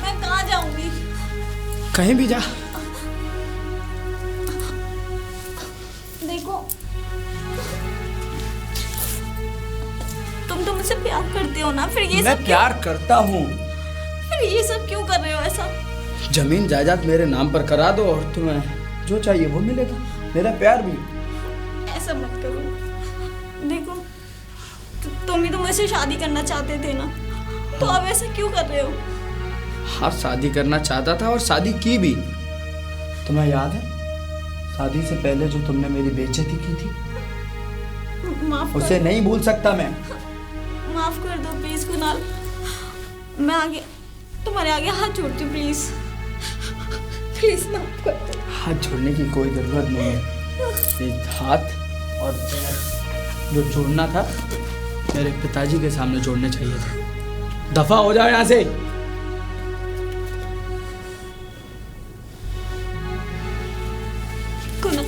मैं कहाँ जाऊंगी? कहीं भी जा। देखो, तुम तो मुझसे प्यार करते हो ना, फिर ये मैं सब प्यार करता हूँ। फिर ये सब क्यों कर रहे हो ऐसा? जमीन जायदाद मेरे नाम पर करा दो और तुम्हें जो चाहिए वो मिलेगा, मेरा प्यार भी। ऐसा मत करो। देखो, तुम ही तो मुझसे शादी करना चाहते थे ना, तो अब ऐसा क्यों कर रहे हो? हाँ, शादी करना चाहता था और शादी की भी। तुम्हें याद है शादी से पहले जो तुमने मेरी बेइज्जती की थी? माफ उसे कर, नहीं भूल सकता मैं। माफ कर दो प्लीज कुणाल। मैं आगे तुम्हारे आगे हाथ जोड़ती हूँ, प्लीज प्लीज माफ कर दो। हाथ जोड़ने की कोई जरूरत नहीं है। ये हाथ और पैर जो जोड़ना था मेरे पिताजी के सामने जोड़ने चाहिए थे। दफा हो जाओ यहाँ से। कुणाल,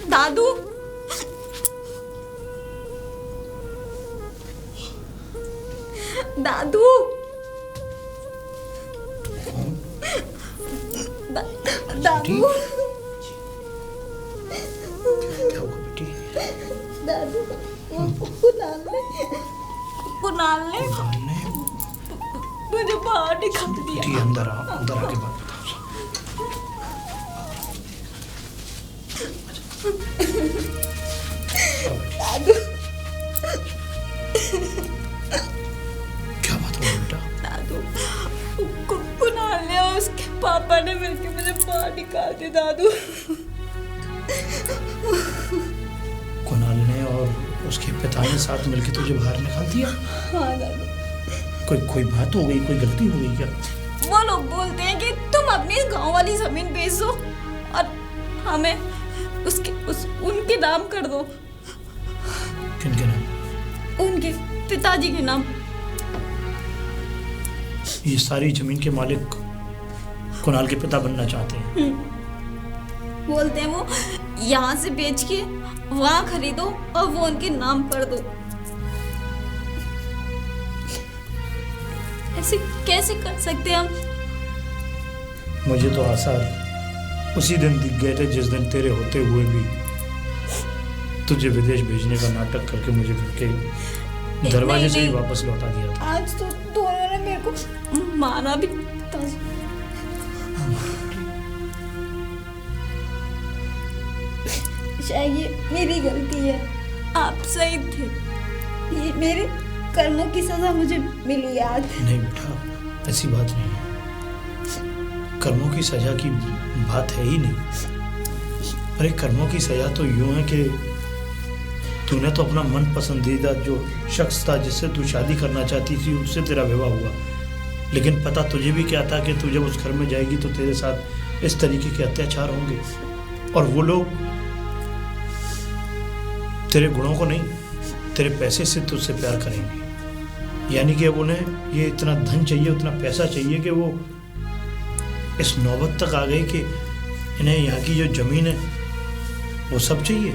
दादू, दादू, दादू, क्या होगा बेटी? दादू, कुणाल ने हमने मुझे बाहर निकाल दिया। बेटी अंदर आके बात बताओ। दादू, क्या बात हुआ बेटा? दादू, कुणाल ने और उसके पापा ने मिलकर मुझे बाहर निकाल दिया। दादू, कुणाल ने और उसके पिता ने साथ मिलकर तुझे बाहर निकाल दिया? हाँ दादू। कोई बात हो गई, कोई गलती हो गई क्या? वो लोग बोलते हैं कि तुम अपनी गांव वाली जमीन बेच दो और हमें उनके नाम कर दो। किनके नाम? उनके पिताजी के नाम। ये सारी जमीन के मालिक कुणाल के पिता बनना चाहते हैं। बोलते हैं वो यहाँ से बेच के वहाँ खरीदो और वो उनके नाम कर दो। ऐसे कैसे कर सकते हैं हम? मुझे तो आसार उसी दिन दिख गए थे जिस दिन तेरे होते हुए भी तुझे विदेश भेजने का नाटक करके मुझे घर के दरवाजे से ही नहीं। वापस लौटा दिया था। आज तो दोनों ने मेरे को मारा भी था। शायद ये मेरी गलती है, आप सही थे। ये मेरे कर्मों की सजा मुझे मिली आज। नहीं बेटा, ऐसी बात नहीं है। कर्मों की सजा की बात है ही नहीं। अरे कर्मों की सजा तो यूं है कि तूने तो अपना मन पसंदीदा जो शख्स था जिससे तू शादी करना चाहती थी उससे तेरा विवाह हुआ, लेकिन पता तुझे भी क्या था कि तू जब उस घर में जाएगी तो तेरे साथ इस तरीके के अत्याचार होंगे, और वो लोग तेरे गुणों को नहीं तेरे पैसे से तुझसे प्यार करेंगे। यानी कि अब उन्हें ये इतना धन चाहिए, उतना पैसा चाहिए कि वो इस नौबत तक आ गए कि इन्हें यहाँ की जो जमीन है वो सब चाहिए।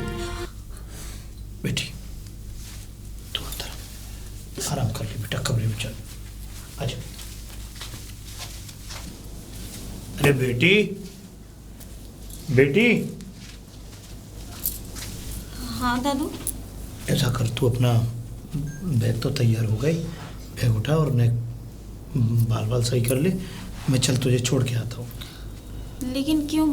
बेटी तू अंदर आराम कर ले बेटा, कमरे में चल, आजा। अरे बेटी, बेटी हाँ दादू। ऐसा कर, तू अपना बैग तो तैयार हो गई, बैग उठा और मैं बाल सही कर ले, मैं चल तुझे छोड़ के आता हूँ। लेकिन क्यों?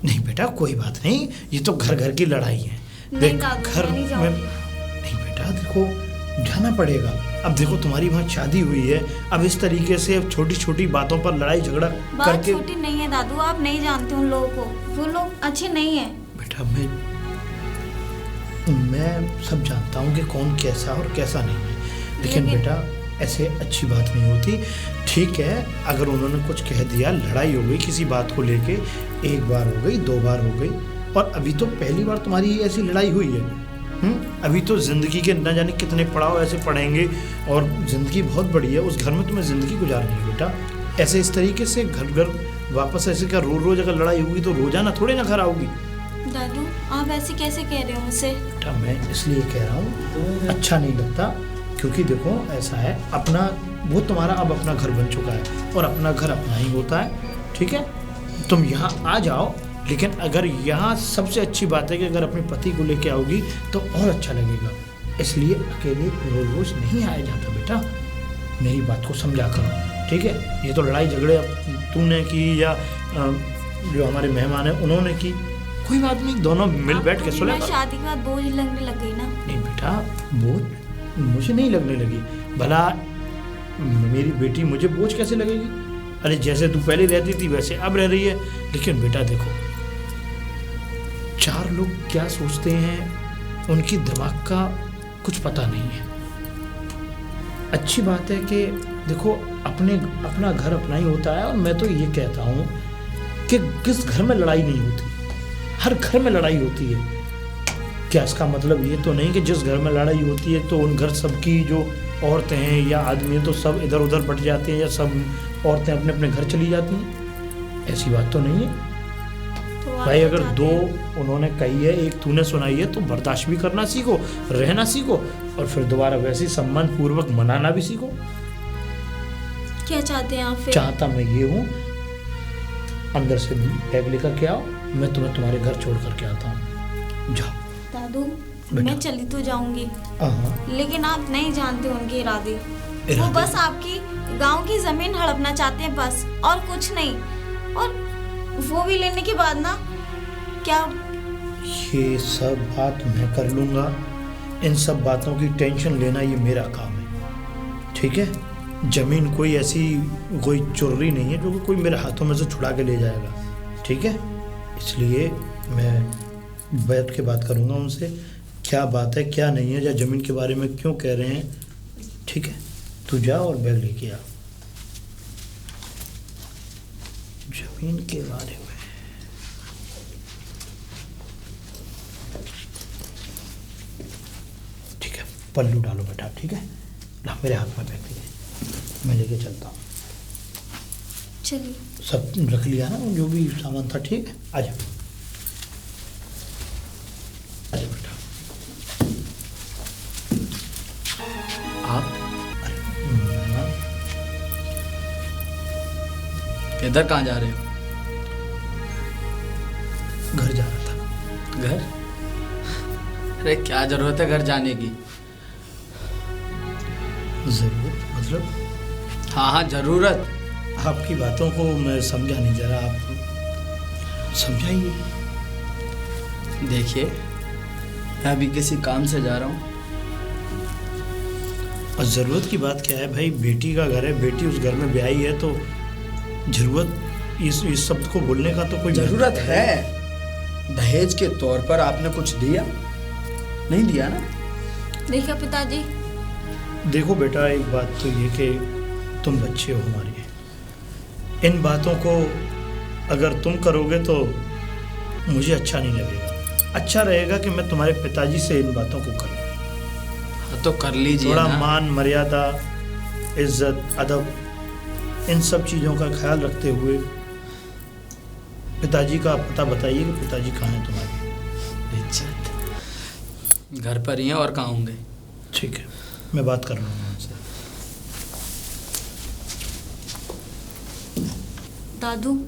नहीं बेटा कोई बात नहीं, ये तो घर की लड़ाई है। नहीं देख दादू, घर मैं नहीं में जाऊंगी। नहीं बेटा देखो जाना पड़ेगा। अब देखो तुम्हारी वहाँ शादी हुई है, अब इस तरीके से अब छोटी छोटी बातों पर लड़ाई झगड़ा बात करके। छोटी नहीं है दादू, आप नहीं जानते उन लोगों को, वो लोग अच्छे नहीं है। बेटा मैं सब जानता हूँ कि कौन कैसा और कैसा नहीं है, लेकिन बेटा ऐसे अच्छी बात नहीं होती। ठीक है अगर उन्होंने कुछ कह दिया, लड़ाई हो गई किसी बात को लेके, एक बार हो गई, 2 बार हो गई, और अभी तो पहली बार तुम्हारी ऐसी लड़ाई हुई है। अभी तो ज़िंदगी के न जाने कितने पड़ाव ऐसे पड़ेंगे, और ज़िंदगी बहुत बड़ी है, उस घर में तुम्हें ज़िंदगी गुजारनी है बेटा। ऐसे इस तरीके से घर वापस ऐसे क्या रोज़ अगर लड़ाई होगी तो रोज़ाना थोड़े ना घर आओगी। दादू आप ऐसे कैसे कह रहे हो मुझसे? बेटा मैं इसलिए कह रहा हूँ, अच्छा नहीं लगता, क्योंकि देखो ऐसा है, अपना वो तुम्हारा अब अपना घर बन चुका है, और अपना घर अपना ही होता है। ठीक है तुम यहाँ आ जाओ, लेकिन अगर यहाँ सबसे अच्छी बात है कि अगर अपने पति को लेके आओगी तो और अच्छा लगेगा। इसलिए अकेले रोज़ नहीं आया जाता बेटा, मेरी बात को समझा करो। ठीक है ये तो लड़ाई झगड़े अब तूने की या जो हमारे मेहमान हैं उन्होंने की, कोई बात नहीं, दोनों मिल बैठ के सुलह। शादी के बाद बोझ लगने लग गई ना। नहीं बेटा बोझ मुझे नहीं लगने लगी, भला मेरी बेटी मुझे बोझ कैसे लगेगी? अरे जैसे तू पहले रहती थी वैसे अब रह रही है। लेकिन बेटा देखो 4 लोग क्या सोचते हैं उनकी दिमाग का कुछ पता नहीं है। अच्छी बात है कि देखो अपना घर अपना ही होता है, और मैं तो ये कहता हूँ कि किस घर में लड़ाई नहीं होती, हर घर में लड़ाई होती है। क्या इसका मतलब ये तो नहीं कि जिस घर में लड़ाई होती है तो उन घर सबकी जो औरतें हैं या आदमी हैं तो सब इधर उधर बट जाते हैं, या सब औरतें अपने अपने घर चली जाती हैं? ऐसी बात तो नहीं है तो भाई। अगर 2 उन्होंने कही है, एक तूने सुनाई है, तो बर्दाश्त भी करना सीखो, रहना सीखो, और फिर दोबारा वैसे ही सम्मान पूर्वक मनाना भी सीखो। क्या चाहते हैं आप फिर? चाहता मैं ये हूँ, अंदर से बैग लेकर के आओ, मैं तुम्हें तुम्हारे घर छोड़ करके आता हूँ। जाओ दादू बेटा। मैं चली तो जाऊंगी, हाँ लेकिन आप नहीं जानते उनके इरादे। वो इरादे? बस आपकी गांव की जमीन हड़पना चाहते हैं बस, और कुछ नहीं। और वो भी लेने के बाद ना क्या? ये सब बात मैं कर लूँगा, इन सब बातों की टेंशन लेना ये मेरा काम है। ठीक है जमीन कोई ऐसी कोई चोरी नहीं है जो कि कोई मेरे हाथों में से छुड़ा के ले जाएगा। ठीक है इसलिए मैं बैठ के बात करूँगा उनसे, क्या बात है क्या नहीं है, या ज़मीन के बारे में क्यों कह रहे हैं। ठीक है तू जा और बैग लेके आ। ज़मीन के बारे में ठीक है, पल्लू डालो बेटा। ठीक है ला मेरे हाथ में बैग दे, मैं लेके चलता हूँ। चलिए सब रख लिया ना जो भी सामान था? ठीक है आजा आजा बेटा। आप मैं ना इधर कहाँ जा रहे हो? घर जा रहा था। घर? अरे क्या जरूरत है घर जाने की? ज़रूरत मतलब? हाँ जरूरत। आपकी बातों को मैं समझा नहीं, जरा आप समझाइए। देखिए मैं अभी किसी काम से जा रहा हूँ। और ज़रूरत की बात क्या है भाई, बेटी का घर है, बेटी उस घर में ब्याही है, तो ज़रूरत इस शब्द को बोलने का तो कोई जरूरत है। दहेज के तौर पर आपने कुछ दिया? नहीं दिया ना? देखिए पिताजी, देखो बेटा एक बात तो ये कि तुम बच्चे हो हमारे, इन बातों को अगर तुम करोगे तो मुझे अच्छा नहीं लगेगा। अच्छा रहेगा कि मैं तुम्हारे पिताजी से इन बातों को करूँ। हाँ तो कर लीजिए थोड़ा ना। मान मर्यादा इज्जत अदब इन सब चीज़ों का ख्याल रखते हुए पिताजी का पता बताइए कि पिताजी कहाँ हैं तुम्हारे। इज्जत घर पर ही हैं, और कहाँ होंगे? ठीक है मैं बात कर लूँगा उनसे। दादू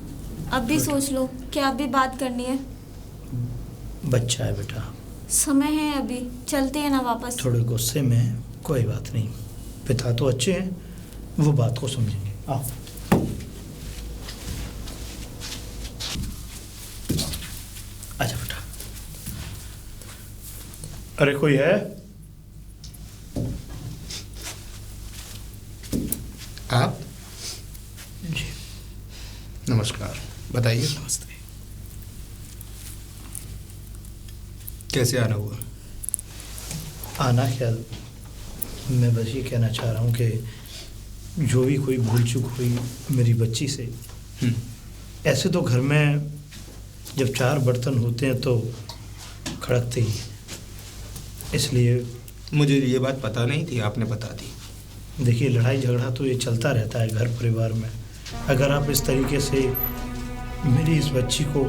अब भी सोच लो कि आप भी बात करनी है। बच्चा है बेटा, समय है अभी, चलते हैं ना वापस। थोड़े गुस्से में, कोई बात नहीं, पिता तो अच्छे हैं, वो बात को समझेंगे। आओ। आजा बेटा। अरे कोई है? आप? जी नमस्कार, बताइए। नमस्ते। कैसे आना हुआ? आना क्या, मैं बस ये कहना चाह रहा हूँ कि जो भी कोई भूल चूक हुई मेरी बच्ची से, ऐसे तो घर में जब 4 बर्तन होते हैं तो खड़कते ही, इसलिए मुझे ये बात पता नहीं थी, आपने बता दी। देखिए लड़ाई झगड़ा तो ये चलता रहता है घर परिवार में। अगर आप इस तरीके से मेरी इस बच्ची को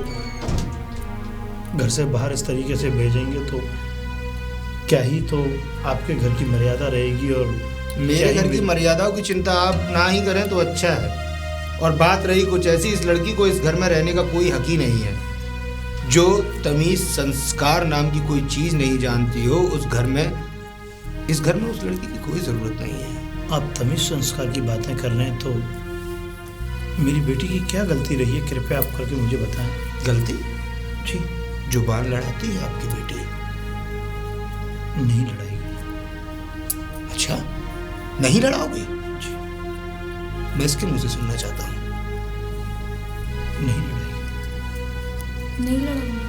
घर से बाहर इस तरीके से भेजेंगे तो क्या ही तो आपके घर की मर्यादा रहेगी, और मेरे घर की मर्यादाओं की चिंता आप ना ही करें तो अच्छा है। और बात रही कुछ ऐसी, इस लड़की को इस घर में रहने का कोई हक ही नहीं है। जो तमीज संस्कार नाम की कोई चीज नहीं जानती हो उस घर में, इस घर में उस लड़की की कोई जरूरत नहीं है। आप तमीज संस्कार की बातें कर रहे हैं तो मेरी बेटी की क्या गलती रही है, कृपया आप करके मुझे बताएं। गलती? जी। जुबान लड़ाती है आपकी बेटी? नहीं लड़ाई। अच्छा, नहीं लड़ाओगे? जी। मैं इसके मुंह से सुनना चाहता हूँ। नहीं लड़ाई। नहीं लड़ूंगी।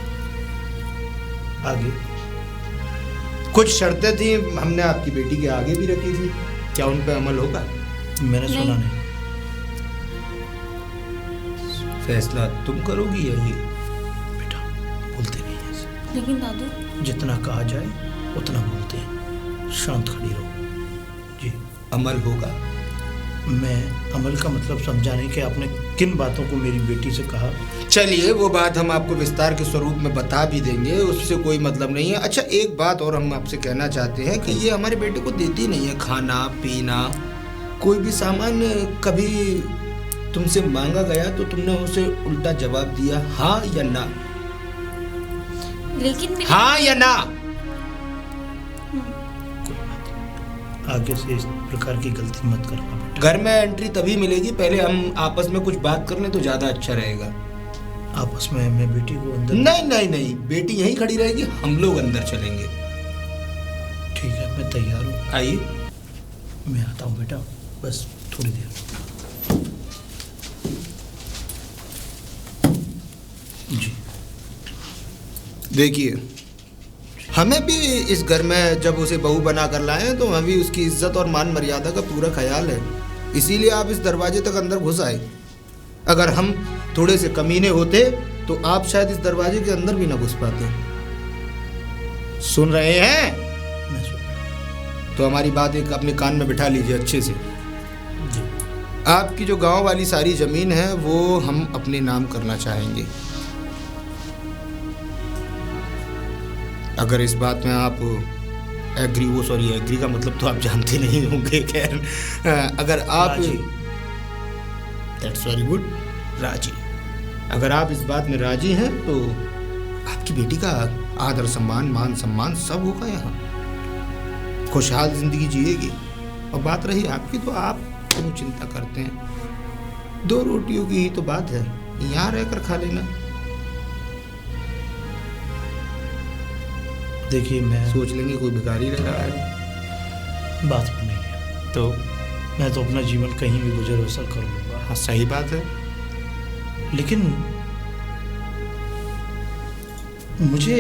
आगे कुछ शर्तें थी, हमने आपकी बेटी के आगे भी रखी थी, क्या उन पे अमल होगा? मैंने सुना नहीं। फैसला तुम करोगी या ये? बेटा बोलते नहीं हैं ऐसे। लेकिन दादू, जितना कहा जाए उतना बोलते हैं। शांत खड़ी रहो। जी। अमल होगा? मैं अमल का मतलब समझा नहीं कि आपने किन बातों को मेरी बेटी से कहा। चलिए वो बात हम आपको विस्तार के स्वरूप में बता भी देंगे, उससे कोई मतलब नहीं है। अच्छा, एक बात और हम आपसे कहना चाहते हैं कि ये हमारे बेटे को देती नहीं है खाना पीना, कोई भी सामान कभी तुमसे मांगा गया तो तुमने उसे उल्टा जवाब दिया, हाँ या ना? लेकिन हाँ या ना? कोई बात नहीं, आगे से इस प्रकार की गलती मत करना बेटा। घर में एंट्री तभी मिलेगी, पहले हम आपस में कुछ बात कर लें तो ज्यादा अच्छा रहेगा। आपस में मैं बेटी को अंदर? नहीं नहीं नहीं, बेटी यहीं खड़ी रहेगी, हम लोग अंदर चलेंगे। ठीक है, मैं तैयार हूँ। आइए। मैं आता हूँ बेटा, बस थोड़ी देर। जी। देखिए, हमें भी इस घर में जब उसे बहू बना कर लाए तो हमें भी उसकी इज्जत और मान मर्यादा का पूरा ख्याल है, इसीलिए आप इस दरवाजे तक अंदर घुस आए। अगर हम थोड़े से कमीने होते तो आप शायद इस दरवाजे के अंदर भी ना घुस पाते। सुन रहे हैं? मैं सुन रहा हूँ। तो हमारी बात एक अपने कान में बिठा लीजिए अच्छे से। जी। आपकी जो गांव वाली सारी जमीन है वो हम अपने नाम करना चाहेंगे। अगर इस बात में आप एग्री, वो सॉरी एग्री का मतलब तो आप जानते नहीं होंगे, खैर अगर आप, दैट्स वेरी गुड, राजी, अगर आप इस बात में राजी हैं तो आपकी बेटी का आदर सम्मान मान सम्मान सब होगा, यहाँ खुशहाल जिंदगी जिएगी। और बात रही आपकी तो आप क्यों चिंता करते हैं, 2 रोटियों की ही तो बात है, यहाँ रहकर खा लेना। देखिए मैं सोच लेंगे कोई भिखारी रह रहा है बात में नहीं है, तो मैं तो अपना जीवन कहीं भी गुजर बसर कर लूँगा। हाँ सही बात है, लेकिन मुझे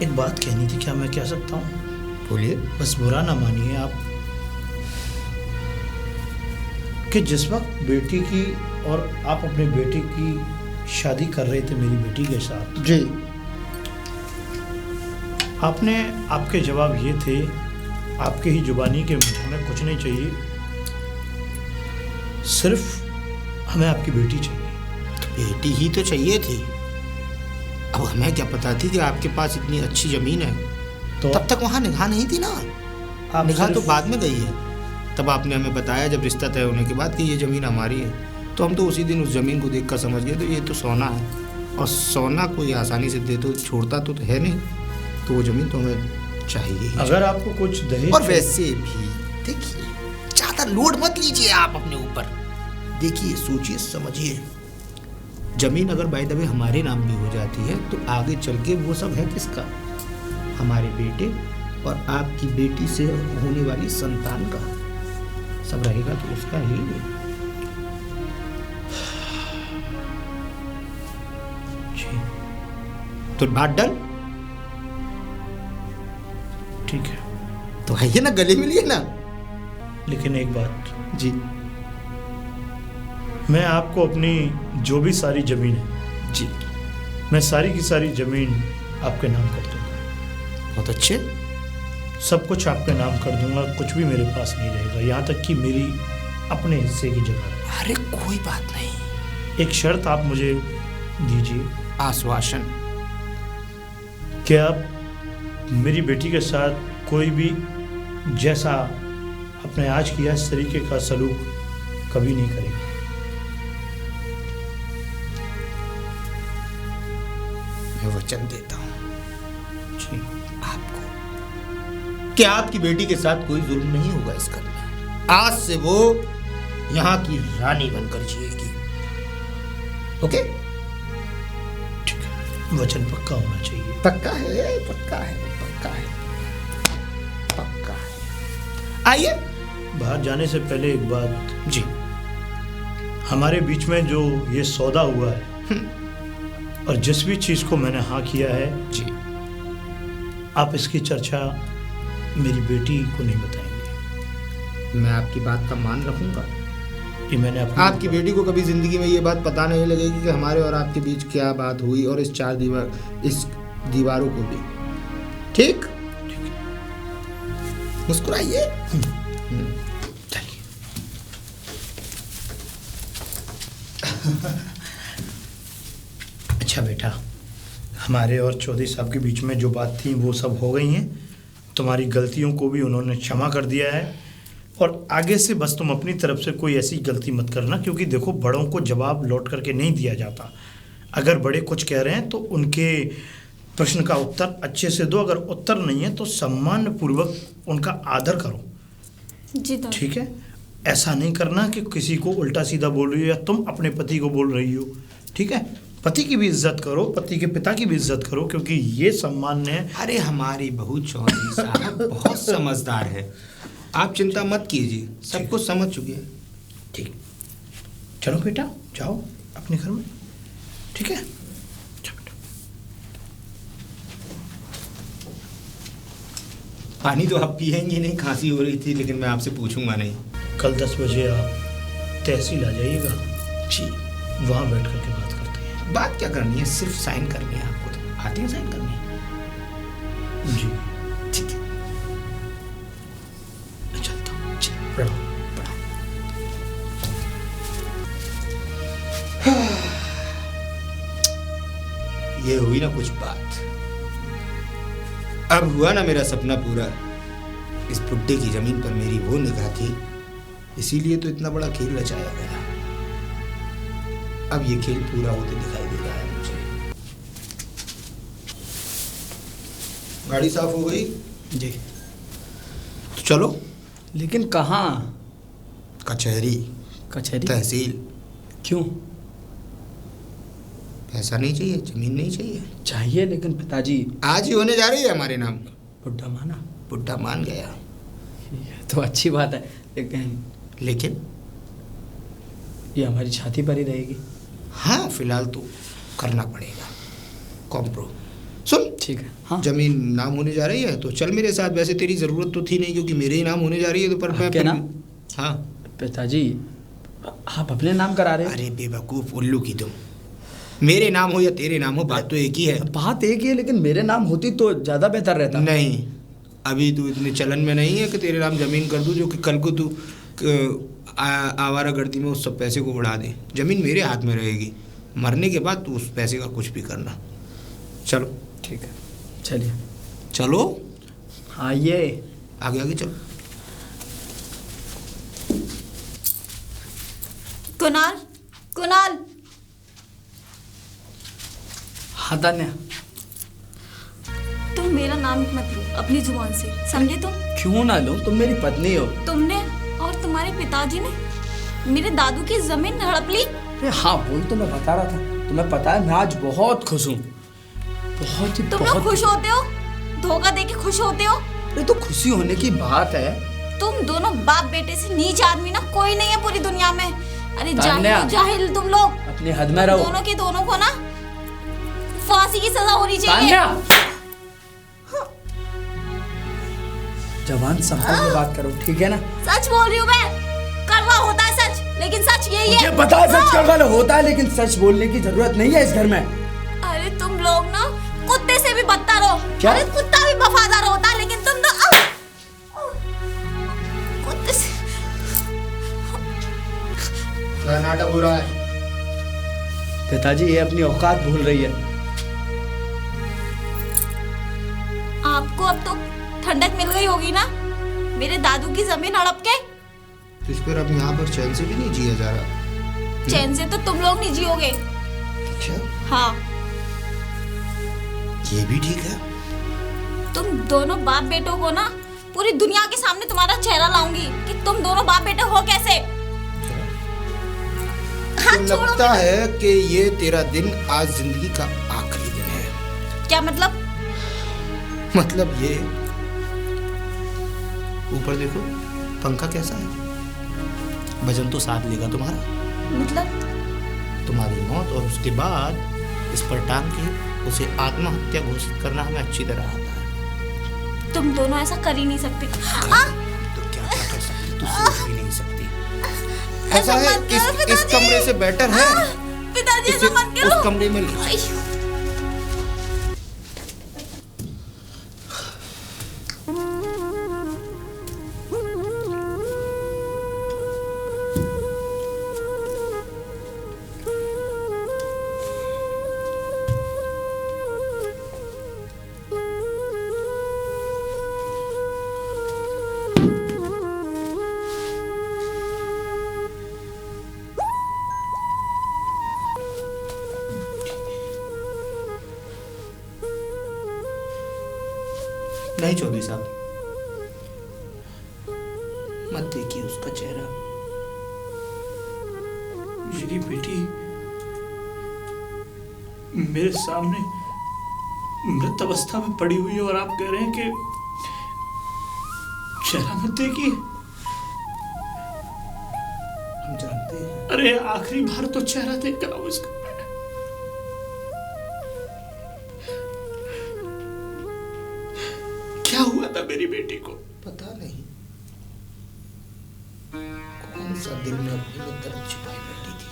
एक बात कहनी थी, क्या मैं कह सकता हूँ? बोलिए। बस बुरा ना मानिए आप, कि जिस वक्त बेटी की और आप अपने बेटी की शादी कर रहे थे मेरी बेटी के साथ जी, आपने, आपके जवाब ये थे, आपके ही जुबानी के हमें कुछ नहीं चाहिए, सिर्फ हमें आपकी बेटी चाहिए। तो बेटी ही तो चाहिए थी। अब हमें क्या पता थी कि आपके पास इतनी अच्छी जमीन है, तो तब तक वहाँ निगाह नहीं थी ना। आप निगाह तो सिर्फ- बाद में गई है, तब आपने हमें बताया जब रिश्ता तय होने के बाद कि ये ज़मीन हमारी है, तो हम तो उसी दिन उस ज़मीन को देखकर समझ गए तो ये तो सोना है। और सोना कोई आसानी से दे तो छोड़ता तो है नहीं, तो वो ज़मीन तो हमें चाहिए ही। अगर आपको कुछ दहेज और वैसे भी देखिए, ज़्यादा लोड मत लीजिए आप अपने ऊपर। देखिए, सोचिए, समझिए, ज़मीन अगर बाय द वे हमारे नाम भी हो जाती है तो आगे चल के वो सब है किसका? हमारे बेटे और आपकी बेटी से होने वाली संतान का सब रहेगा तो उसका ही। जी तो बात डन। ठीक है, तो आइए ना, गले मिलिए ना। लेकिन एक बात, जी मैं आपको अपनी जो भी सारी ज़मीन है, जी, मैं सारी की सारी ज़मीन आपके नाम कर दूंगा। बहुत अच्छे। सब कुछ आपके नाम कर दूंगा, कुछ भी मेरे पास नहीं रहेगा, यहाँ तक कि मेरी अपने हिस्से की जगह है। अरे कोई बात नहीं। एक शर्त आप मुझे दीजिए। आश्वासन। कि आप मेरी बेटी के साथ कोई भी जैसा अपने आज किया इस तरीके का सलूक कभी नहीं करेंगे। मैं वचन देता हूँ जी आपको कि आपकी बेटी के साथ कोई जुल्म नहीं होगा इस घर में। आज से वो यहाँ की रानी बनकर जिएगी। ओके? ठीक है, वचन पक्का होना चाहिए। पक्का है, पक्का है, पक्का है, पक्का है। आइए। बाहर जाने से पहले एक बात जी। हमारे बीच में जो ये सौदा हुआ है और जिस भी चीज़ को मैंने हाँ किया है जी, आप इसकी चर्चा मेरी बेटी को नहीं बताएंगे। मैं आपकी बात का मान रखूंगा। कि मैंने आपकी बेटी को कभी जिंदगी में ये बात पता नहीं लगेगी कि हमारे और आपके बीच क्या बात हुई, और इस इस दीवारों को भी। ठीक? मुस्कुराइए। चलिए। अच्छा बेटा, हमारे और चौधरी साहब के बीच में जो बात थी वो सब हो गई हैं। तुम्हारी गलतियों को भी उन्होंने क्षमा कर दिया है, और आगे से बस तुम अपनी तरफ से कोई ऐसी गलती मत करना, क्योंकि देखो बड़ों को जवाब लौट करके नहीं दिया जाता। अगर बड़े कुछ कह रहे हैं तो उनके प्रश्न का उत्तर अच्छे से दो, अगर उत्तर नहीं है तो सम्मानपूर्वक उनका आदर करो। जी दादा। ठीक है? ऐसा नहीं करना कि किसी को उल्टा सीधा बोल रही हो या तुम अपने पति को बोल रही हो। ठीक है? पति की भी इज्जत करो, पति के पिता की भी इज्जत करो, क्योंकि ये सम्मान है। अरे हमारी बहू चौधरी साहब बहुत समझदार है, आप चिंता मत कीजिए, सब कुछ समझ चुके हैं। ठीक, चलो बेटा, जाओ अपने घर में। ठीक है? चलो बेटा। पानी तो आप पिएंगे नहीं, खांसी हो रही थी, लेकिन मैं आपसे पूछूंगा नहीं। कल 10 बजे आप तहसील आ जाइएगा। जी। वहाँ बैठ करके बात करते हैं। बात क्या करनी है, सिर्फ साइन करनी है। आपको तो आते हैं साइन करने? जी, ठीक है, मैं चलता हूँ। जी। प्रणाम। ये हुई ना कुछ बात। अब हुआ ना मेरा सपना पूरा। इस बुड्ढे की जमीन पर मेरी वो निगाह थी, इसीलिए तो इतना बड़ा खेल रचाया गया। अब ये खेल पूरा होते दिखाई दे रहा है मुझे। गाड़ी साफ हो गई? जी। तो चलो। लेकिन कहाँ? कचहरी, कचहरी? तहसील। क्यों? पैसा नहीं चाहिए, जमीन नहीं चाहिए? चाहिए, लेकिन पिताजी। आज ही होने जा रही है हमारे नाम। बुड्ढा माना? बुड्ढा मान गया। ये तो अच्छी बात है, लेकिन ये हमारी छाती पर ही रहेगी। हाँ, फिलहाल तो करना पड़ेगा कॉम्प्रो। सुन, ठीक है। हाँ, जमीन नाम होने जा रही है तो चल मेरे साथ। वैसे तेरी जरूरत तो थी नहीं, क्योंकि मेरे ही नाम होने जा रही है, तो पर मैं क्या नाम? हाँ। पिताजी, आप अपने नाम करा रहे हैं? अरे बेवकूफ उल्लू की तुम। मेरे नाम हो या तेरे नाम हो, बात तो एक ही है। बात एक ही है, लेकिन मेरे नाम होती तो ज़्यादा बेहतर रहता। नहीं, अभी तू इतने चलन में नहीं है कि तेरे नाम जमीन कर दूं, जो कि कल को तू आवारागर्दी में उस सब पैसे को उड़ा दे। जमीन मेरे हाथ में रहेगी, मरने के बाद तू उस पैसे का कुछ भी करना। चलो। ठीक है, चलिए। चलो, आइए। आगे आगे चलो। कुणाल, कुणाल, धन्या। तुम मेरा नाम मत लो अपनी जुबान से, समझे तुम? क्यों ना लूं, तुम मेरी पत्नी हो। तुमने और तुम्हारे पिताजी ने मेरे दादू की जमीन हड़प ली। अरे हाँ, वही तो मैं बता रहा था। तुम्हें पता है, मैं आज बहुत खुश हूँ, बहुत ही तुम लोग खुश होते हो? धोखा देके खुश होते हो? अरे तो खुशी होने की बात है। तुम दोनों बाप बेटे से नीच आदमी ना कोई नहीं है पूरी दुनिया में। अरे तान्या, जाहिल जाहिल तुम लोग। अपनी हद में रहो। दोनों के दोनों को ना फांसी की सजा होनी चाहिए। तान्या, जवान संभल के बात करो, ठीक है ना? सच बोल रही हूँ मैं, कड़वा होता है सच, लेकिन सच यही है। मुझे पता है सच कड़वा होता है, लेकिन सच बोलने की जरूरत नहीं है इस घर में। अरे तुम लोग ना कुत्ते से भी बदतर हो। क्या? अरे कुत्ता भी वफादार होता है, लेकिन तुम तो कुत्ते से। क्या नाटक हो रहा है? पिताजी, ये अपनी औकात भूल रही है। आपको अब तो ठंडक मिल गई होगी ना मेरे दादू की जमीन हड़प के। इस पर अब यहाँ पर चैन से भी नहीं जिया जा रहा। चैन से तो तुम लोग नहीं जियोगे। अच्छा, हाँ, ये भी ठीक है। तुम दोनों बाप बेटों को ना पूरी दुनिया के सामने तुम्हारा चेहरा लाऊंगी कि तुम दोनों बाप बेटे हो कैसे। तो लगता है कि ये तेरा दिन आज जिंदगी का आखिरी दिन है। क्या मतलब? मतलब ये, ऊपर देखो पंखा कैसा है, वजन तो साथ लेगा तुम्हारा। मतलब तुम्हारी मौत और उसके बाद इस पर टांग के उसे आत्महत्या घोषित करना हमें अच्छी तरह आता है। तुम दोनों ऐसा कर ही नहीं सकते। तो क्या क्या कर सकती, तू सोच भी नहीं सकती। ऐसा है, इस कमरे से बेटर है पिताजी इसे ऐसा मत करो। उस कमरे में ले जाओ। नहीं चौधरी साहब, मत देखिए उसका चेहरा। मेरी बेटी मेरे सामने मृत अवस्था में पड़ी हुई है और आप कह रहे हैं कि चेहरा मत देखिए। हम जानते हैं। अरे आखिरी बार तो चेहरा देख कर आओ इसका। क्या हुआ था मेरी बेटी को? पता नहीं कौन सा दिल में अपने में दर्द छिपाई बैठी थी।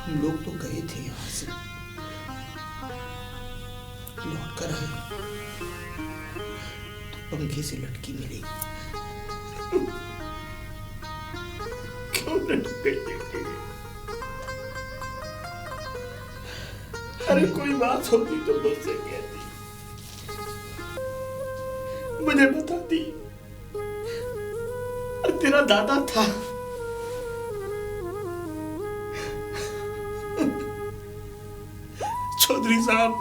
हम लोग तो गए थे यहाँ से, लौट कर आए तो पंखे से लटकी मिली। क्यों लटक गई बेटी? अरे कोई बात होती तो मुझसे कहती, मुझे बता दी। तेरा दादा था, चौधरी साहब।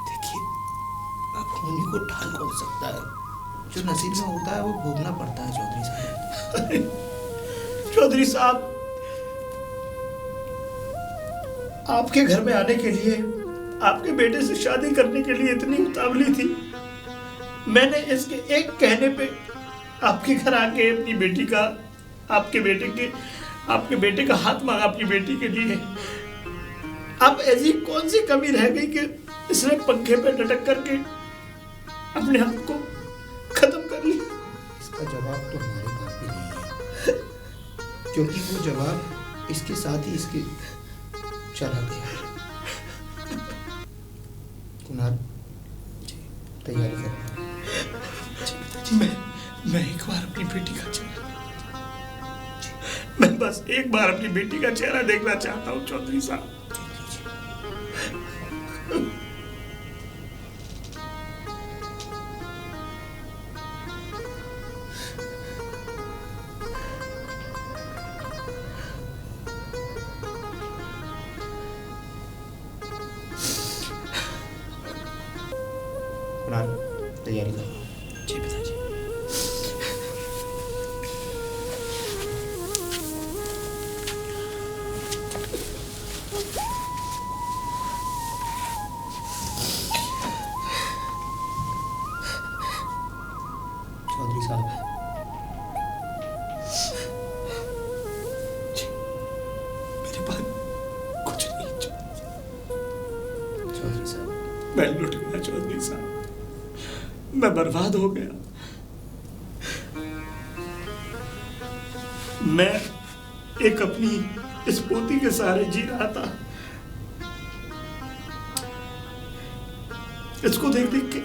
देखिए, अब होने को ढाल कौन सकता है, जो नसीब में होता है वो भोगना पड़ता है चौधरी साहब। चौधरी साहब, आपके घर में आने के लिए, आपके बेटे से शादी करने के लिए इतनी उतावली थी। मैंने इसके एक कहने पे आपके घर आके अपनी बेटी का, आपके बेटे का हाथ मांगा अपनी बेटी के लिए। अब ऐसी कौन सी कमी रह गई कि इसने पंखे पे लटक करके अपने आप को खत्म कर लिया? इसका जवाब तो हमारे पास भी नहीं है, क्योंकि वो जवाब इसके साथ ही इसके चला गया। कुनाल, तैयारी कर। मैं एक बार अपनी बेटी का चेहरा, मैं बस एक बार अपनी बेटी का चेहरा देखना चाहता हूँ चौधरी साहब। बना लो, तैयारी करो। जी पिताजी। चौधरी साहब, मेरे पास कुछ नहीं। चौधरी साहब, मैं लुट गया चौधरी साहब, मैं बर्बाद हो गया। मैं एक अपनी इस पोती के सहारे जी रहा था। इसको देख देख के,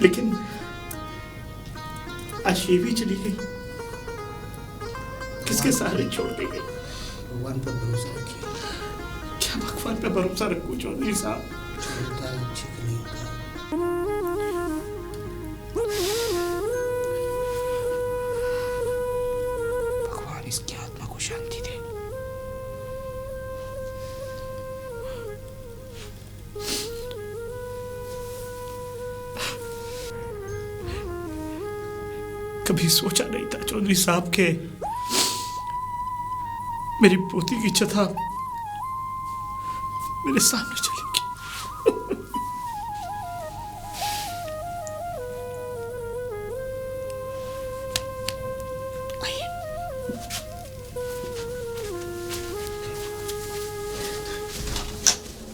लेकिन आज ये भी चली गई। किसके सहारे छोड़ दी गई? भगवान पर भरोसा रखिए। क्या भगवान पे भरोसा रखूं चौधरी साहब? जो होता है अच्छे के लिए होता है। भगवान इसकी आत्मा को शांति दे। कभी सोचा नहीं था चौधरी साहब के मेरी पोती की चिता मेरे सामने चली